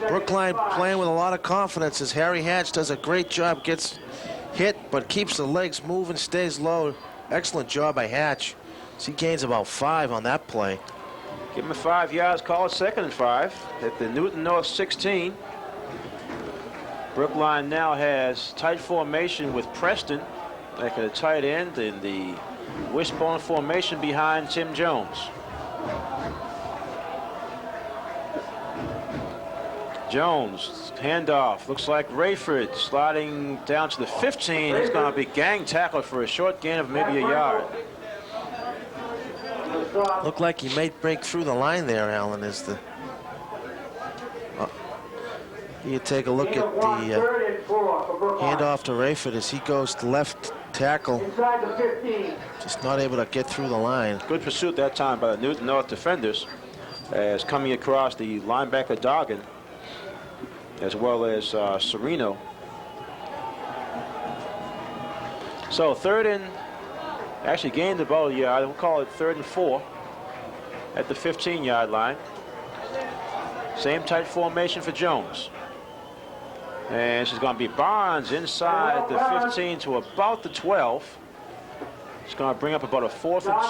Brookline playing with a lot of confidence as Harry Hatch does a great job, gets hit but keeps the legs moving, stays low. Excellent job by Hatch. So he gains about 5 on that play. Give him 5 yards, call it 2nd and 5 at the Newton North 16. Brookline now has tight formation with Preston like a tight end in the wishbone formation behind Tim Jones. Jones, handoff, looks like Rayford sliding down to the 15. He's going to be gang tackled for a short gain of maybe a yard. Looked like he may break through the line there, Alan, as the... you take a look at the handoff to Rayford as he goes to left tackle. Just not able to get through the line. Good pursuit that time by the Newton North defenders as coming across the linebacker Doggin, as well as Sereno. So 3rd and, actually gained the ball, yeah, we'll call it 3rd and 4 at the 15-yard line. Same tight formation for Jones. And this is going to be Barnes inside the 15 to about the 12. It's going to bring up about a 4th and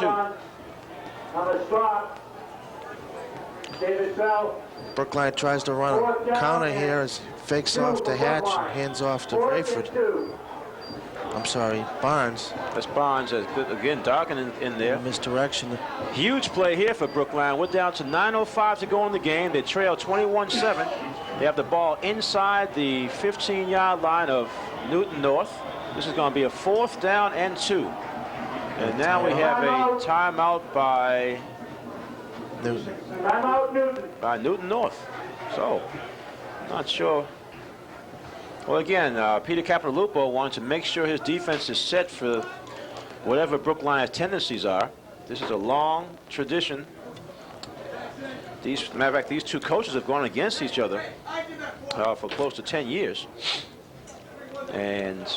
2. Brookline tries to run a counter here as fakes off to Hatch and hands off to Rayford. I'm sorry, Barnes. That's Barnes, again, Doggin in there. Misdirection. Huge play here for Brookline. We're down to 9:05 to go in the game. They trail 21-7. They have the ball inside the 15-yard line of Newton North. This is going to be a 4th down and 2. And now we have a timeout by Newton. By Newton North. So, not sure. Well, again, Peter Capitallupo wanted to make sure his defense is set for whatever Brookline's tendencies are. This is a long tradition. Matter of fact, these two coaches have gone against each other for close to 10 years. And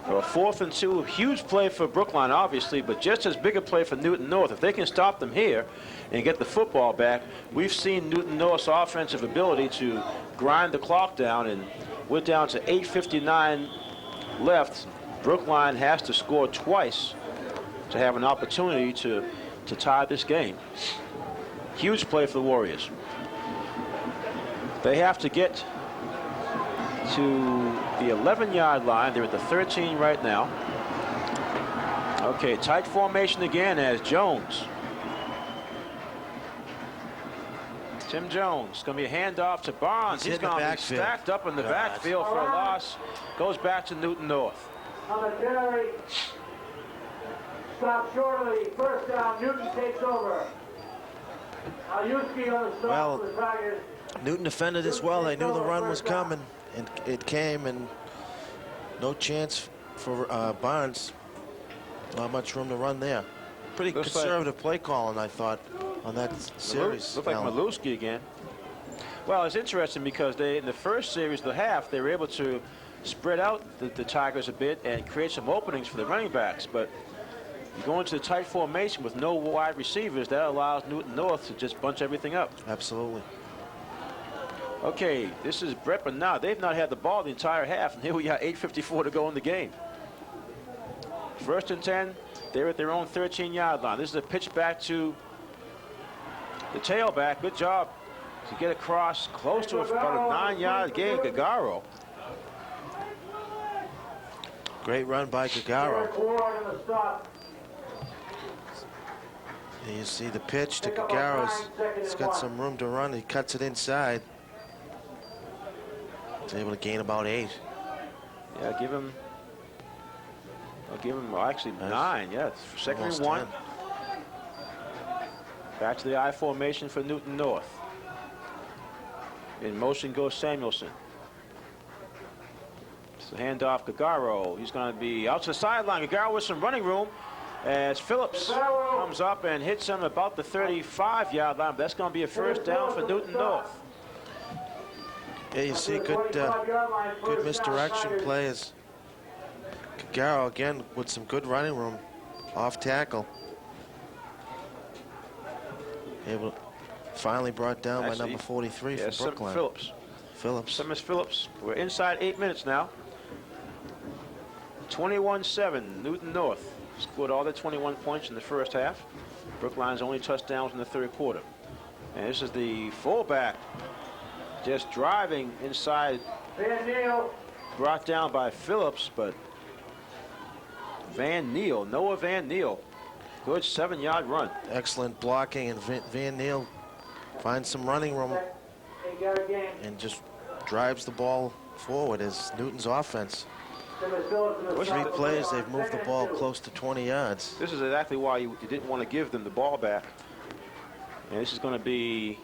a 4th and 2, huge play for Brookline, obviously, but just as big a play for Newton North. If they can stop them here and get the football back, we've seen Newton North's offensive ability to grind the clock down, and we're down to 8:59 left. Brookline has to score twice to have an opportunity to tie this game. Huge play for the Warriors. They have to get to the 11-yard line. They're at the 13 right now. Okay, tight formation again as Jones. Tim Jones, going to be a handoff to Barnes. He's going to be stacked up in the backfield for a loss. Goes back to Newton North. Stop shortly. First down. Newton takes over. Well, Newton defended as well. They knew the run was coming, and it came, and no chance for Barnes. Not much room to run there. Pretty conservative play calling, I thought, on that series. Looked like Malewski again. Well, it's interesting because in the first series of the half, they were able to spread out the Tigers a bit and create some openings for the running backs. But you go into the tight formation with no wide receivers, that allows Newton North to just bunch everything up. Absolutely. Okay, this is Brett, but now they've not had the ball the entire half, and here we got 8:54 to go in the game. 1st and 10, they're at their own 13-yard line. This is a pitch back to the tailback. Good job to get across close to about a 9-yard gain, Gagaro. Great run by Gagaro. Eric Ward in the stop. And you see the pitch to Gagaro. He's got some room to run. He cuts it inside. He's able to gain about 8. Yeah, I'll give him well, actually 9. Yeah, second and 1. 10. Back to the I formation for Newton North. In motion goes Samuelson. It's the handoff, Gagaro. He's going to be out to the sideline. Gagaro with some running room as Phillips comes up and hits him about the 35-yard line. But that's going to be a first down for Newton North. Yeah, you see good misdirection play as Gagaro again with some good running room off tackle. Able to finally brought down by number 43 from Brookline. Simmons Phillips. We're inside 8 minutes now. 21-7, Newton North scored all their 21 points in the first half. Brookline's only touchdowns in the third quarter. And this is the fullback just driving inside. Van Neal. Brought down by Phillips, but Noah Van Neal. Good 7-yard run. Excellent blocking, and Van Neal finds some running room and just drives the ball forward as Newton's offense. 3 plays, they've moved the ball close to 20 yards. This is exactly why you didn't want to give them the ball back. And this is going to be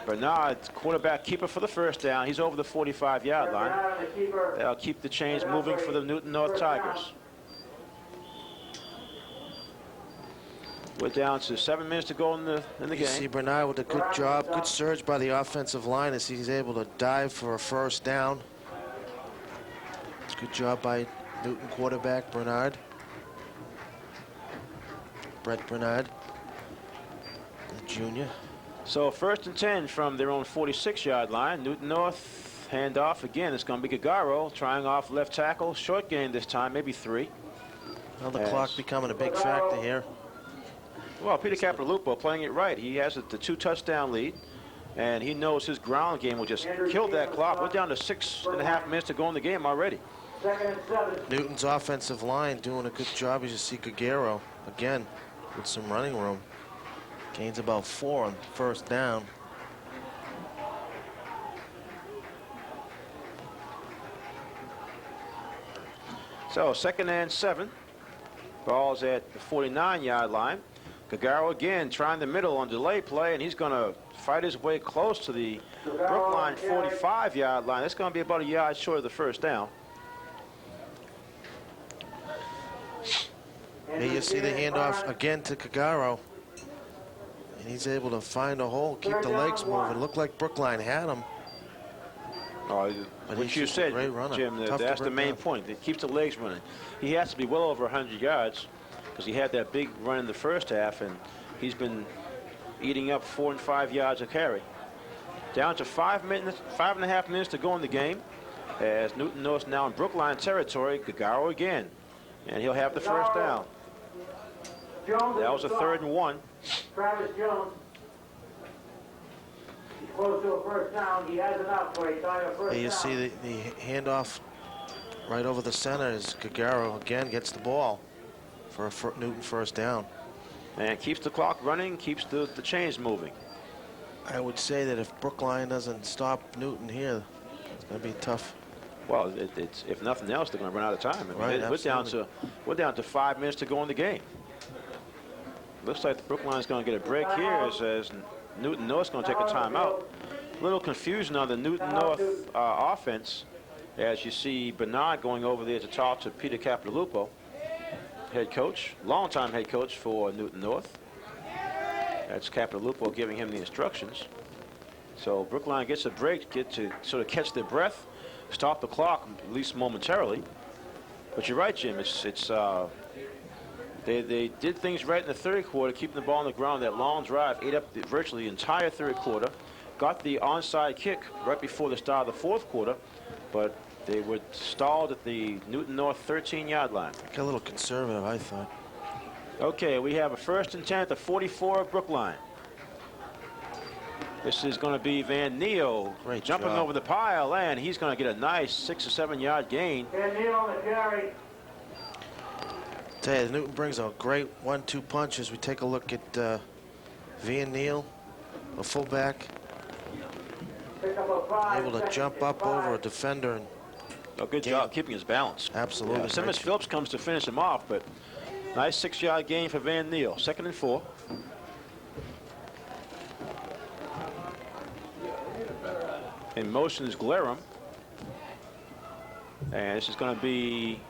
Bernard, quarterback keeper for the first down. He's over the 45-yard line. That'll keep the chains moving for the Newton North Tigers. We're down to 7 minutes to go in the game. You see Bernard with a good job, good surge by the offensive line as he's able to dive for a first down. Good job by Newton quarterback Brett Bernard, the junior. So first and 10 from their own 46-yard line. Newton North handoff again. It's going to be Gagaro trying off left tackle. Short gain this time, maybe 3. Well, the clock becoming a big factor here. Well, Peter Capitalupo playing it right. He has the 2-touchdown lead, and he knows his ground game will just kill that clock. We're down to 6.5 minutes to go in the game already. Newton's offensive line doing a good job. You just see Gagaro again with some running room. Gains about 4 on first down. So 2nd and 7. Ball's at the 49-yard line. Gagaro again trying the middle on delay play, and he's going to fight his way close to the Brookline 45-yard line. That's going to be about a yard short of the first down. Here you see the handoff again to Gagaro. And he's able to find a hole, keep the legs moving. Looked like Brookline had him. Which you said, Jim, that's the main point. It keeps the legs running. He has to be well over 100 yards because he had that big run in the first half, and he's been eating up 4 and 5 yards a carry. Down to 5.5 minutes to go in the game as Newton North now in Brookline territory. Gagaro again, and he'll have the first down. That was a 3rd and 1. Travis Jones. He's close to a first down. He has enough for a time of first down. You see the handoff right over the center as Gagaro again gets the ball for a Newton first down. And keeps the clock running, keeps the chains moving. I would say that if Brookline doesn't stop Newton here, it's going to be tough. Well, it's if nothing else, they're going to run out of time. I mean, Right, we're down to 5 minutes to go in the game. Looks like Brookline's going to get a break here as Newton North's going to take a timeout. A little confusion on the Newton North offense as you see Bernard going over there to talk to Peter Capitalupo, head coach, longtime head coach for Newton North. That's Capitalupo giving him the instructions. So Brookline gets a break, get to sort of catch their breath, stop the clock at least momentarily. But you're right, Jim. They did things right in the third quarter, keeping the ball on the ground. That long drive ate up virtually the entire third quarter. Got the onside kick right before the start of the fourth quarter, but they were stalled at the Newton North 13-yard line. Got a little conservative, I thought. Okay, we have a 1st and 10 at the 44 of Brookline. This is going to be Van Neal jumping over the pile, and he's going to get a nice 6 or 7 yard gain. Van Neal on the carry. Tell you, Newton brings a great 1-2 punch as we take a look at Van Neal, a fullback, able to jump up over a defender and A good job keeping his balance. Absolutely. Yeah, Simmons Phillips comes to finish him off, but nice 6-yard gain for Van Neal. 2nd and 4. In motion is Glarham. And this is going to be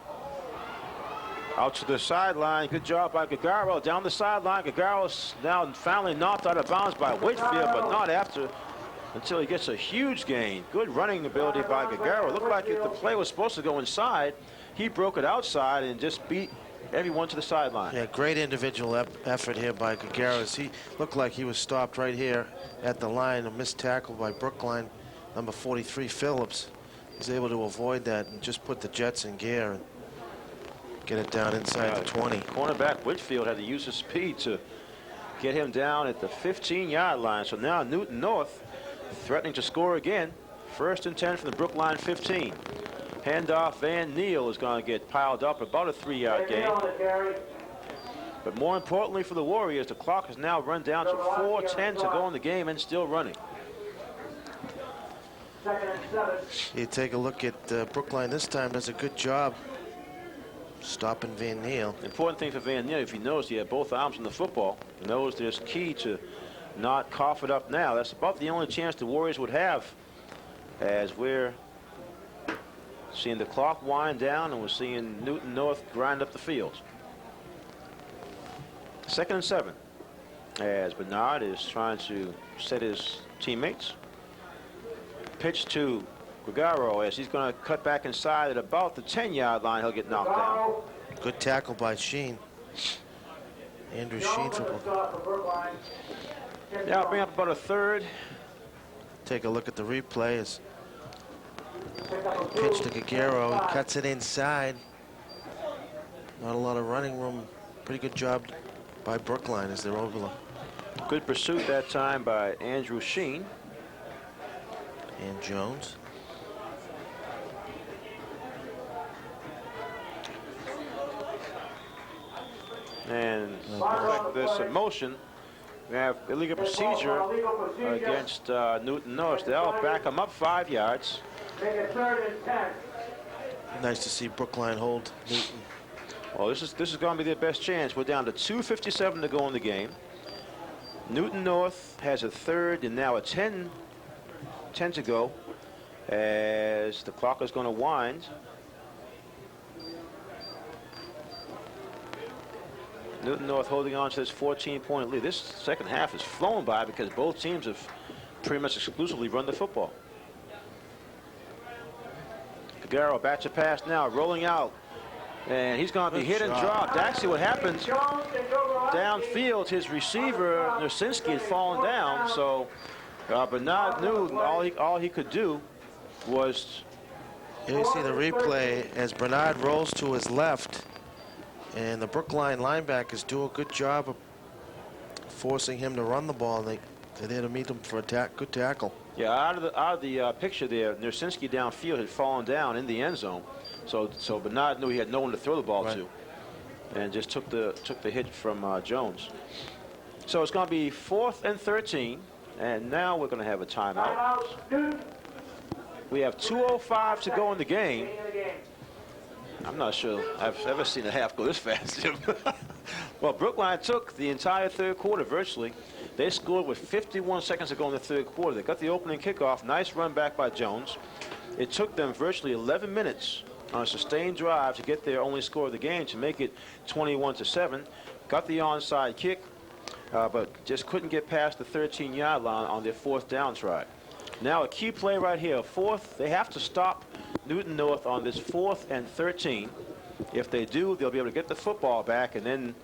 out to the sideline. Good job by Gagaro down the sideline. Gagaro's now finally knocked out of bounds by Whitfield, but not until he gets a huge gain. Good running ability by Gagaro. Looked like if the play was supposed to go inside, he broke it outside and just beat everyone to the sideline. Yeah, great individual effort here by Gagaro. He looked like he was stopped right here at the line. A missed tackle by Brookline, number 43, Phillips. He's able to avoid that and just put the Jets in gear and get it down inside the 20. Cornerback Whitfield had to use his speed to get him down at the 15-yard line. So now Newton North threatening to score again. 1st and 10 from the Brookline 15. Handoff. Van Neal is going to get piled up about a 3-yard gain. But more importantly for the Warriors, the clock has now run down to 4:10 to go in the game and still running. You take a look at Brookline this time, does a good job stopping Van Neal. The important thing for Van Neal, if he knows he had both arms on the football, he knows there's key to not cough it up now. That's about the only chance the Warriors would have, as we're seeing the clock wind down and we're seeing Newton North grind up the field. 2nd and 7, as Bernard is trying to set his teammates. Pitch to Gagaro as he's going to cut back inside at about the 10-yard line. He'll get knocked down. Good tackle by Sheen. Andrew Sheen for Brookline. Yeah, I'll bring up about a 3rd. Take a look at the replay. As pitch to Gagaro, he cuts it inside. Not a lot of running room. Pretty good job by Brookline as they're over. Good pursuit that time by Andrew Sheen. And Jones. And like this motion, we have illegal procedure against Newton North. They'll back him up 5 yards. Make it 3rd and 10. Nice to see Brookline hold Newton. Well, this is going to be their best chance. We're down to 2:57 to go in the game. Newton North has a 3rd and now a 10 to go as the clock is going to wind. Newton North holding on to this 14-point lead. This second half has flown by because both teams have pretty much exclusively run the football. Gagaro back to pass now, rolling out. And he's going to be hit and dropped. Actually, what happened downfield, his receiver, Nersinski, had fallen down. So Bernard knew all he could do was... Here you see the replay as Bernard rolls to his left. And the Brookline linebackers do a good job of forcing him to run the ball. They're there to meet him for a good tackle. Yeah, out of the picture there, Nersinski downfield had fallen down in the end zone. So Bernard knew he had no one to throw the ball to, and just took the hit from Jones. So it's going to be 4th and 13, and now we're going to have a timeout. We have 2:05 to go in the game. I'm not sure I've ever seen a half go this fast, Jim. Well, Brookline took the entire 3rd quarter virtually. They scored with 51 seconds to go in the 3rd quarter. They got the opening kickoff. Nice run back by Jones. It took them virtually 11 minutes on a sustained drive to get their only score of the game to make it 21-7. Got the onside kick, but just couldn't get past the 13-yard line on their 4th down try. Now a key play right here. 4th, they have to stop Newton North on this 4th and 13. If they do, they'll be able to get the football back, and then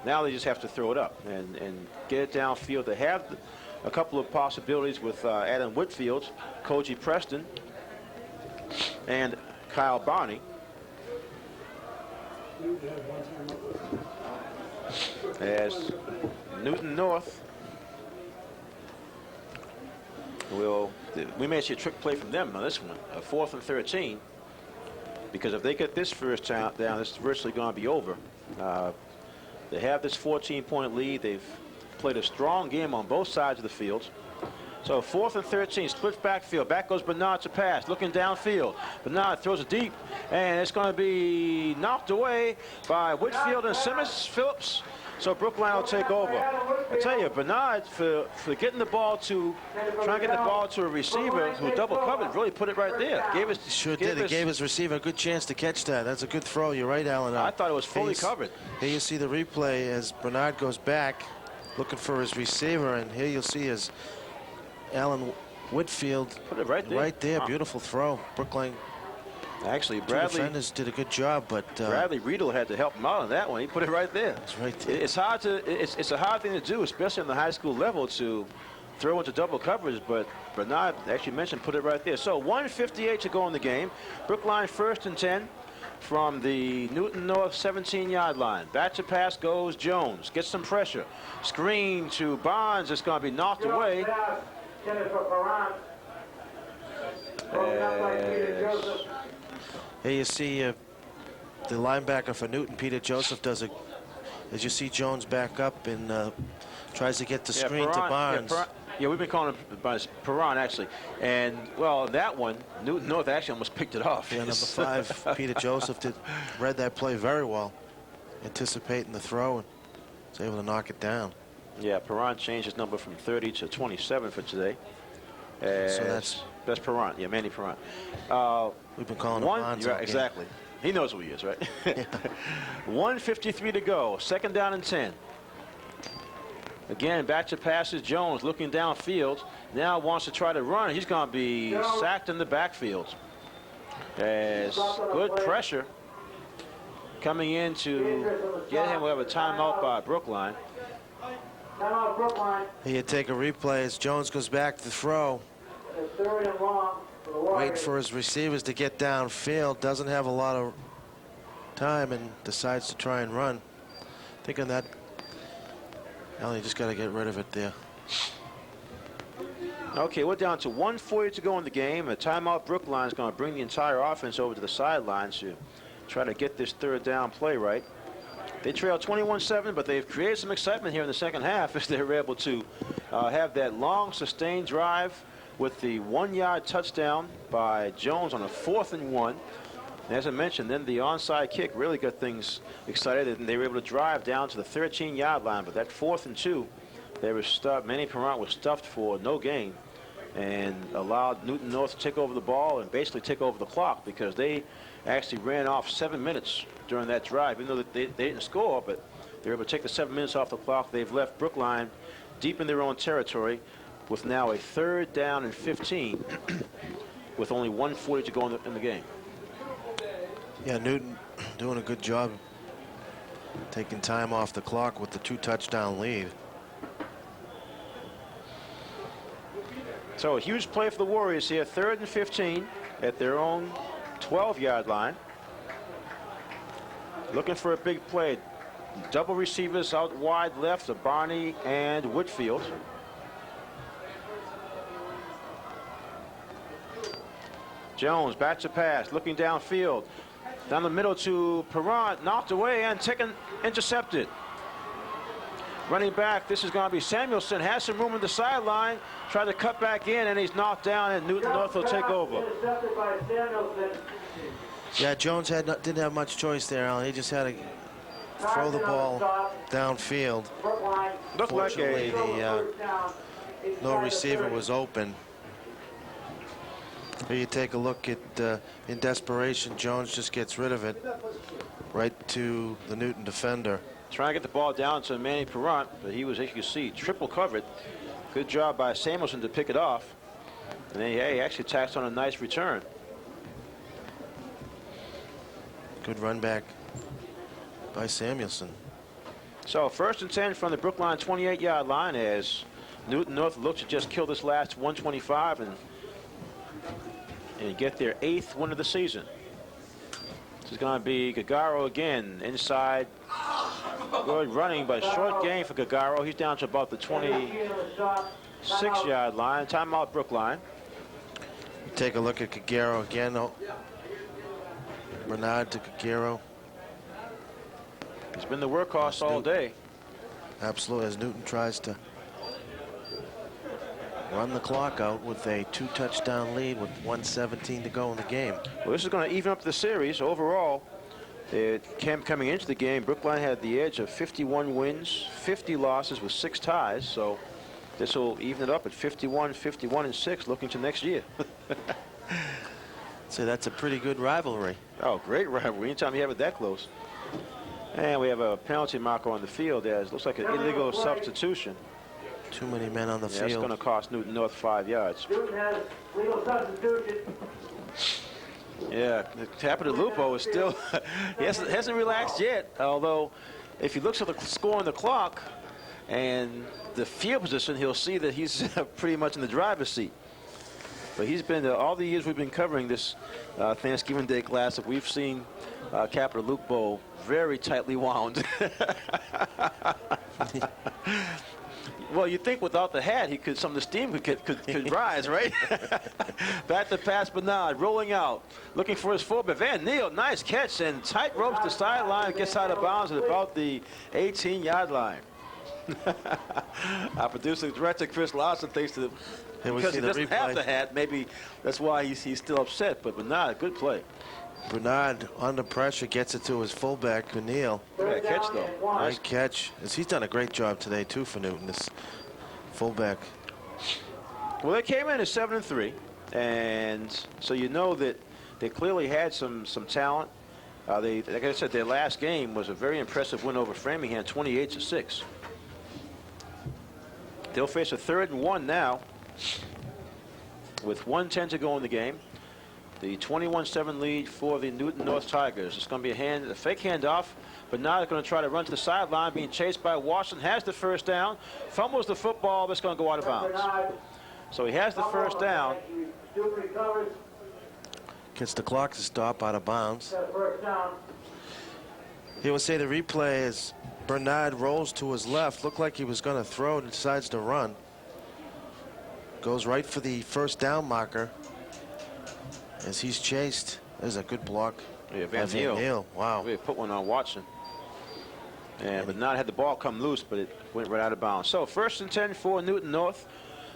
now they just have to throw it up and get it downfield. They have a couple of possibilities with Adam Whitfield, Koji Preston, and Kyle Barney. As Newton North we may see a trick play from them on this one, a 4th and 13, because if they get this first down, this is virtually going to be over. They have this 14-point lead. They've played a strong game on both sides of the field. So 4th and 13, split backfield. Back goes Bernard to pass, looking downfield. Bernard throws it deep, and it's going to be knocked away by Whitfield and Phillips. So Brookline will take over. I tell you, Bernard, for getting the ball to, trying to get the ball to a receiver who double covered, really put it right there. Sure did. It gave his receiver a good chance to catch that. That's a good throw. You're right, Alan. I thought it was fully covered. Here you see the replay as Bernard goes back, looking for his receiver, and here you'll see as Alan Whitfield put it right there. Right there, beautiful throw. Brookline. Actually, Two Bradley defenders did a good job, but Bradley Riedel had to help him out on that one. He put it right there. It's right there. It's hard to. It's a hard thing to do, especially on the high school level, to throw into double coverage. But Bernard actually mentioned put it right there. So 1:58 to go in the game. Brookline 1st and 10 from the Newton North 17-yard line. Back to pass goes Jones. Gets some pressure. Screen to Barnes. It's going to be knocked away. Here you see the linebacker for Newton, Peter Joseph, does it. As you see Jones back up and tries to get the screen to Barnes. Yeah, we've been calling him Perron, actually. And, well, that one, Newton North actually almost picked it off. Yeah, number 5, Peter Joseph, read that play very well, anticipating the throw, and was able to knock it down. Yeah, Perron changed his number from 30 to 27 for today. So that's Perron. Yeah, Manny Perron. We've been calling him Bonzo. Right, exactly. He knows who he is, right? Yeah. 1:53 to go. 2nd down and 10. Again, back to passes. Jones looking downfield. Now wants to try to run. He's going to be sacked in the backfield. As good pressure coming in to get him. We have a timeout by Brookline. Here you take a replay as Jones goes back to throw. Waiting for his receivers to get downfield. Doesn't have a lot of time and decides to try and run. Thinking that, you just got to get rid of it there. Okay, we're down to 1:40 to go in the game. A timeout. Brookline is going to bring the entire offense over to the sidelines to try to get this 3rd down play right. They trail 21-7, but they've created some excitement here in the second half as they were able to have that long, sustained drive with the 1-yard touchdown by Jones on a 4th and 1. And as I mentioned, then the onside kick really got things excited, and they were able to drive down to the 13-yard line. But that 4th and 2, they were stuffed. Manny Perron was stuffed for no gain, and allowed Newton North to take over the ball and basically take over the clock, because they actually ran off 7 minutes during that drive. Even though they didn't score, but they were able to take the 7 minutes off the clock. They've left Brookline deep in their own territory with now a 3rd down and 15 with only 1:40 to go in the game. Yeah, Newton doing a good job taking time off the clock with the 2-touchdown lead. So a huge play for the Warriors here. 3rd and 15 at their own 12-yard line. Looking for a big play. Double receivers out wide left of Barney and Whitfield. Jones back to pass, looking downfield. Down the middle to Perron, knocked away and intercepted. Running back, this is going to be Samuelson. Has some room on the sideline. Tried to cut back in, and he's knocked down, and Newton North will take over. Yeah, Jones didn't have much choice there, Alan. He just had to throw the ball downfield. Looked like Fortunately, no receiver was open. Here you take a look at, in desperation, Jones just gets rid of it right to the Newton defender. Trying to get the ball down to Manny Perron, but he was, as you can see, triple covered. Good job by Samuelson to pick it off. And then he actually tacks on a nice return. Good run back by Samuelson. So 1st and 10 from the Brookline 28-yard line as Newton North looks to just kill this last 125 and get their 8th win of the season. This is going to be Gagaro again inside. Good running, but short gain for Gagaro. He's down to about the 26-yard line. Timeout Brookline. Take a look at Gagaro again. Bernard to Gagaro. been the workhorse all day. Absolutely, as Newton tries to run the clock out with a 2-touchdown lead with 1:17 to go in the game. Well, this is going to even up the series overall. Coming into the game, Brookline had the edge of 51 wins, 50 losses with 6 ties. So this will even it up at 51, 51, and 6 looking to next year. So that's a pretty good rivalry. Oh, great rivalry. Anytime you have it that close. And we have a penalty marker on the field as looks like an illegal substitution. Too many men on the That's field. going to cost Newton North 5 yards. Newton has legal substitution. Yeah, Lupo is still, he hasn't relaxed yet. Although, if he looks at the score on the clock and the field position, he'll see that he's pretty much in the driver's seat. But he's been, all the years we've been covering this Thanksgiving Day Classic, we've seen Lupo very tightly wound. Well, you think without the hat, some of the steam could rise, right? Back to pass Bernard, rolling out, looking for his fullback. Van Neal, nice catch, and tight ropes the sideline, gets out of bounds at about the 18-yard line. Our producer director, Chris Lawson, thinks that because he doesn't have the hat, maybe that's why he's still upset. But Bernard, good play. Bernard, under pressure, gets it to his fullback, Neal. Good catch, though. Nice catch. He's done a great job today, too, for Newton, this fullback. Well, they came in at 7-3, and so you know that they clearly had some talent. Like I said, their last game was a very impressive win over Framingham, 28-6. They'll face a 3rd and 1 now, with 1:10 to go in the game. The 21-7 lead for the Newton North Tigers. It's going to be a fake handoff. Bernard is going to try to run to the sideline, being chased by Washington. Has the first down, fumbles the football, but it's going to go out of bounds. So he has the first down. Gets the clock to stop out of bounds. He will say the replay is Bernard rolls to his left. Looked like he was going to throw, decides to run. Goes right for the first down marker. As he's chased, there's a good block. Yeah, Van Neal. Wow. We put one on Watson. And Bernard had the ball come loose, but it went right out of bounds. So 1st and 10 for Newton North.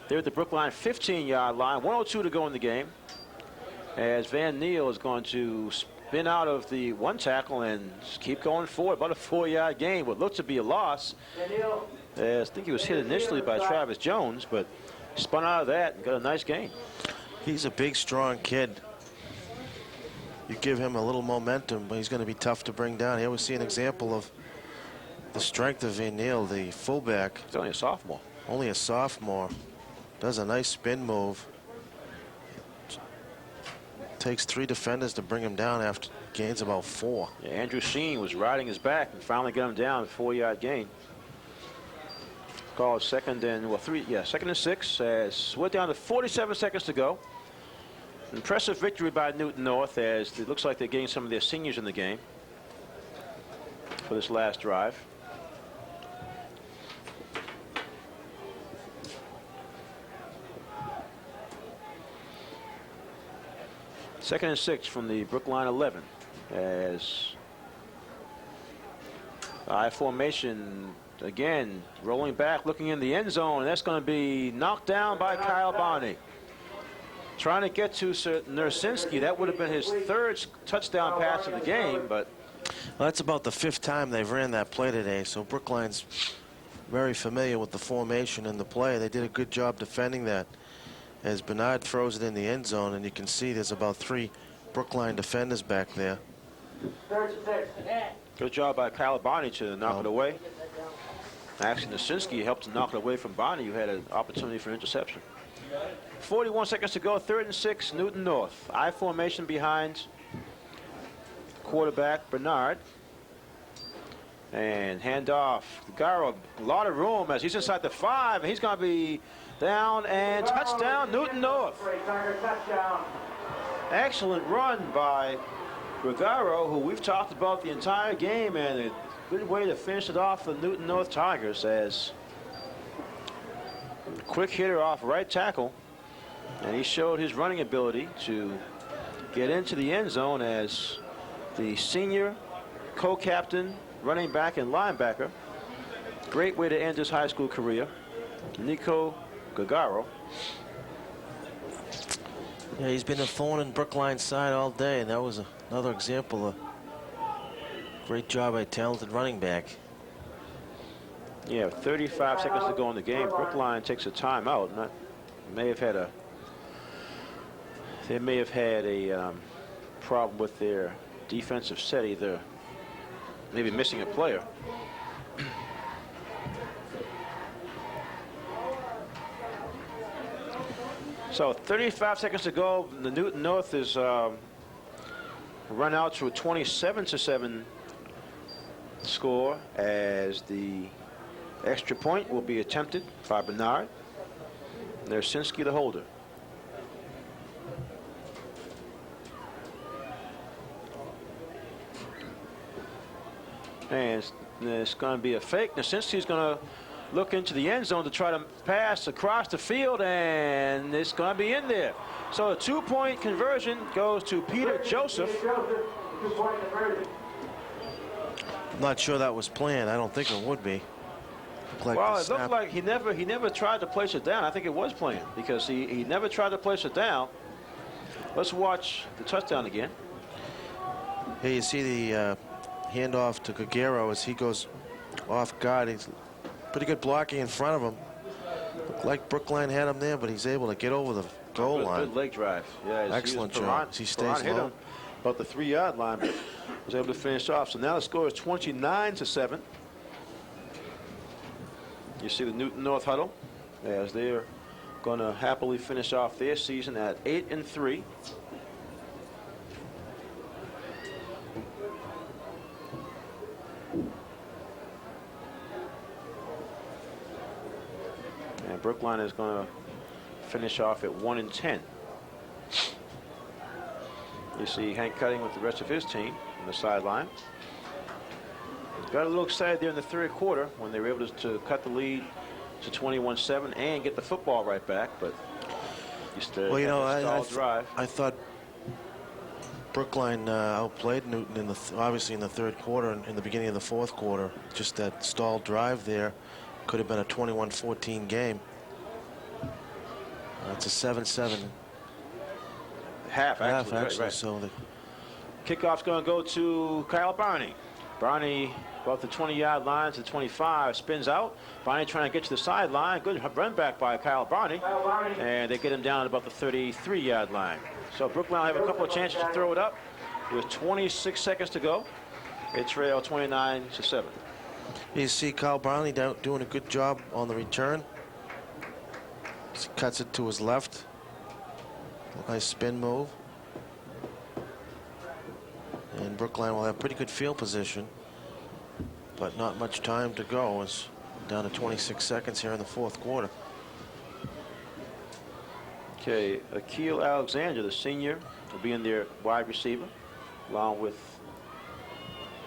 They're at the Brookline 15-yard line. 1:02 to go in the game. As Van Neal is going to spin out of the one tackle and keep going forward. About a 4-yard gain. What looked to be a loss. I think he was hit initially by Travis Jones, but spun out of that and got a nice gain. He's a big, strong kid. You give him a little momentum, but he's going to be tough to bring down. Here we see an example of the strength of Van Neal, the fullback. He's only a sophomore. Only a sophomore. Does a nice spin move. Takes 3 defenders to bring him down after gains about 4. Yeah, Andrew Sheen was riding his back and finally got him down, a 4-yard gain. Called 2nd and 6 as we're down to 47 seconds to go. Impressive victory by Newton North as it looks like they're getting some of their seniors in the game for this last drive. Second and 6 from the Brookline 11 as I formation again, rolling back, looking in the end zone, and that's going to be knocked down by Kyle Barney. Trying to get to Nursinski. That would have been his 3rd touchdown pass of the game, but well, that's about the 5th time they've ran that play today, so Brookline's very familiar with the formation and the play. They did a good job defending that as Bernard throws it in the end zone, and you can see there's about 3 Brookline defenders back there. Good job by Kyle Barney to knock it away. Actually, Nursinski helped to knock it away from Barney, who had an opportunity for interception. 41 seconds to go, 3rd and 6, Newton North. I formation behind quarterback Bernard. And handoff. Garo, a lot of room as he's inside the 5, and he's going to be down and touchdown, Newton North. Excellent run by Gregaro, who we've talked about the entire game, and a good way to finish it off for the Newton North Tigers as quick hitter off right tackle. And he showed his running ability to get into the end zone as the senior co-captain running back and linebacker. Great way to end his high school career. Nico Gagaro. Yeah, he's been a thorn in Brookline's side all day, and that was another example of great job by a talented running back. Yeah, 35 seconds to go in the game. Brookline takes a timeout. They may have had a problem with their defensive set, either maybe missing a player. So 35 seconds to go. The Newton North is run out to a 27-7 score, as the extra point will be attempted by Bernard. Nersinski the holder. And it's going to be a fake. Nersinski's going to look into the end zone to try to pass across the field, and it's going to be in there. So a 2-point conversion goes to Peter Joseph. I'm not sure that was planned. I don't think it would be. Well, it looked like he never tried to place it down. I think it was planned, because he never tried to place it down. Let's watch the touchdown again. Here you see the handoff to Gagaro as he goes off guard. He's pretty good blocking in front of him. Looked like Brookline had him there, but he's able to get over the goal line. Good leg drive. Yeah, excellent job. He stays hit low. him about the 3-yard line, but was able to finish off. So now the score is 29-7. You see the Newton North huddle as they're going to happily finish off their season at 8-3. And Brookline is going to finish off at 1-10. You see Hank Cutting with the rest of his team on the sideline. Got a little excited there in the third quarter when they were able to cut the lead to 21-7 and get the football right back, but well, you know, drive. I thought Brookline outplayed Newton obviously in the third quarter and in the beginning of the fourth quarter. Just that stalled drive there could have been a 21-14 game. It's a 7-7 half, actually. Right. So the kickoff's going to go to Kyle Barney. Barney about the 20-yard line to the 25, spins out. Barney trying to get to the sideline. Good run back by Kyle Barney. And they get him down at about the 33-yard line. So Brookline will have a couple of chances to throw it up. With 26 seconds to go, they trail 29-7. You see Kyle Barney doing a good job on the return. He cuts it to his left. Nice spin move. And Brookline will have pretty good field position, but not much time to go. It's down to 26 seconds here in the fourth quarter. Okay, Akil Alexander, the senior, will be in their wide receiver, along with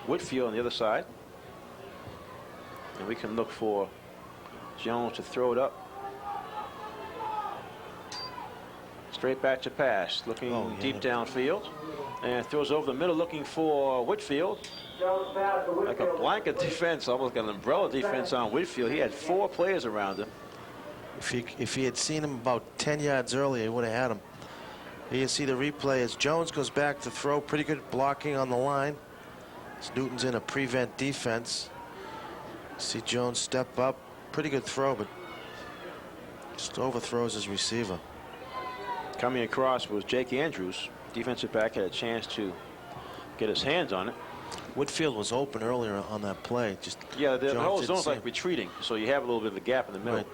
Whitfield on the other side. And we can look for Jones to throw it up. Straight back to pass, looking deep downfield. And throws over the middle, looking for Whitfield. Like a blanket defense, almost like an umbrella defense on Whitfield. He had 4 players around him. If he had seen him about 10 yards earlier, he would have had him. Here you see the replay as Jones goes back to throw. Pretty good blocking on the line. As Newton's in a prevent defense. See Jones step up. Pretty good throw, but just overthrows his receiver. Coming across was Jake Andrews. Defensive back had a chance to get his hands on it. Whitfield was open earlier on that play. The whole zone's like retreating, so you have a little bit of a gap in the middle. Right.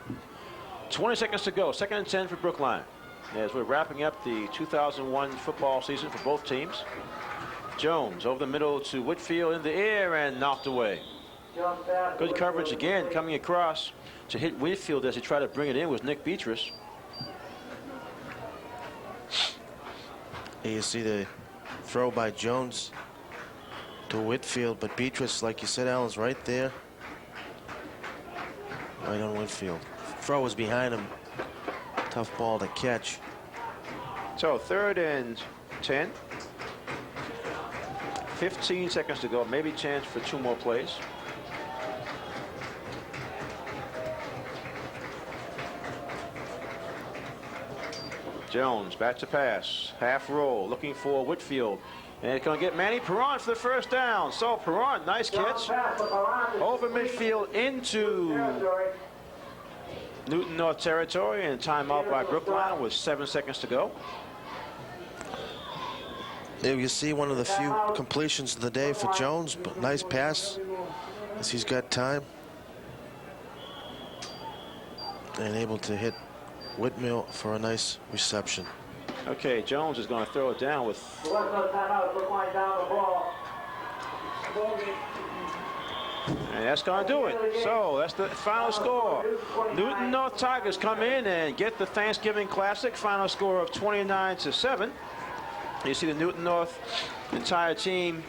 20 seconds to go. 2nd and 10 for Brookline. As we're wrapping up the 2001 football season for both teams. Jones over the middle to Whitfield in the air and knocked away. Good coverage again coming across to hit Whitfield as he tried to bring it in was Nick Beatrice. Here you see the throw by Jones to Whitfield, but Beatrice, like you said, Alan's right there. Right on Whitfield. Throw was behind him. Tough ball to catch. So 3rd and 10. 15 seconds to go. Maybe chance for 2 more plays. Jones back to pass. Half roll. Looking for Whitfield. And it's going to get Manny Perron for the first down. So Perron, nice catch. Over midfield into Newton North territory, and timeout by Brookline with 7 seconds to go. There you see one of the few completions of the day for Jones, but nice pass as he's got time. And able to hit Whitmill for a nice reception. Okay, Jones is going to throw it down with... And that's going to do it. So that's the final score. Newton North Tigers come in and get the Thanksgiving Classic. Final score of 29-7. You see the Newton North entire team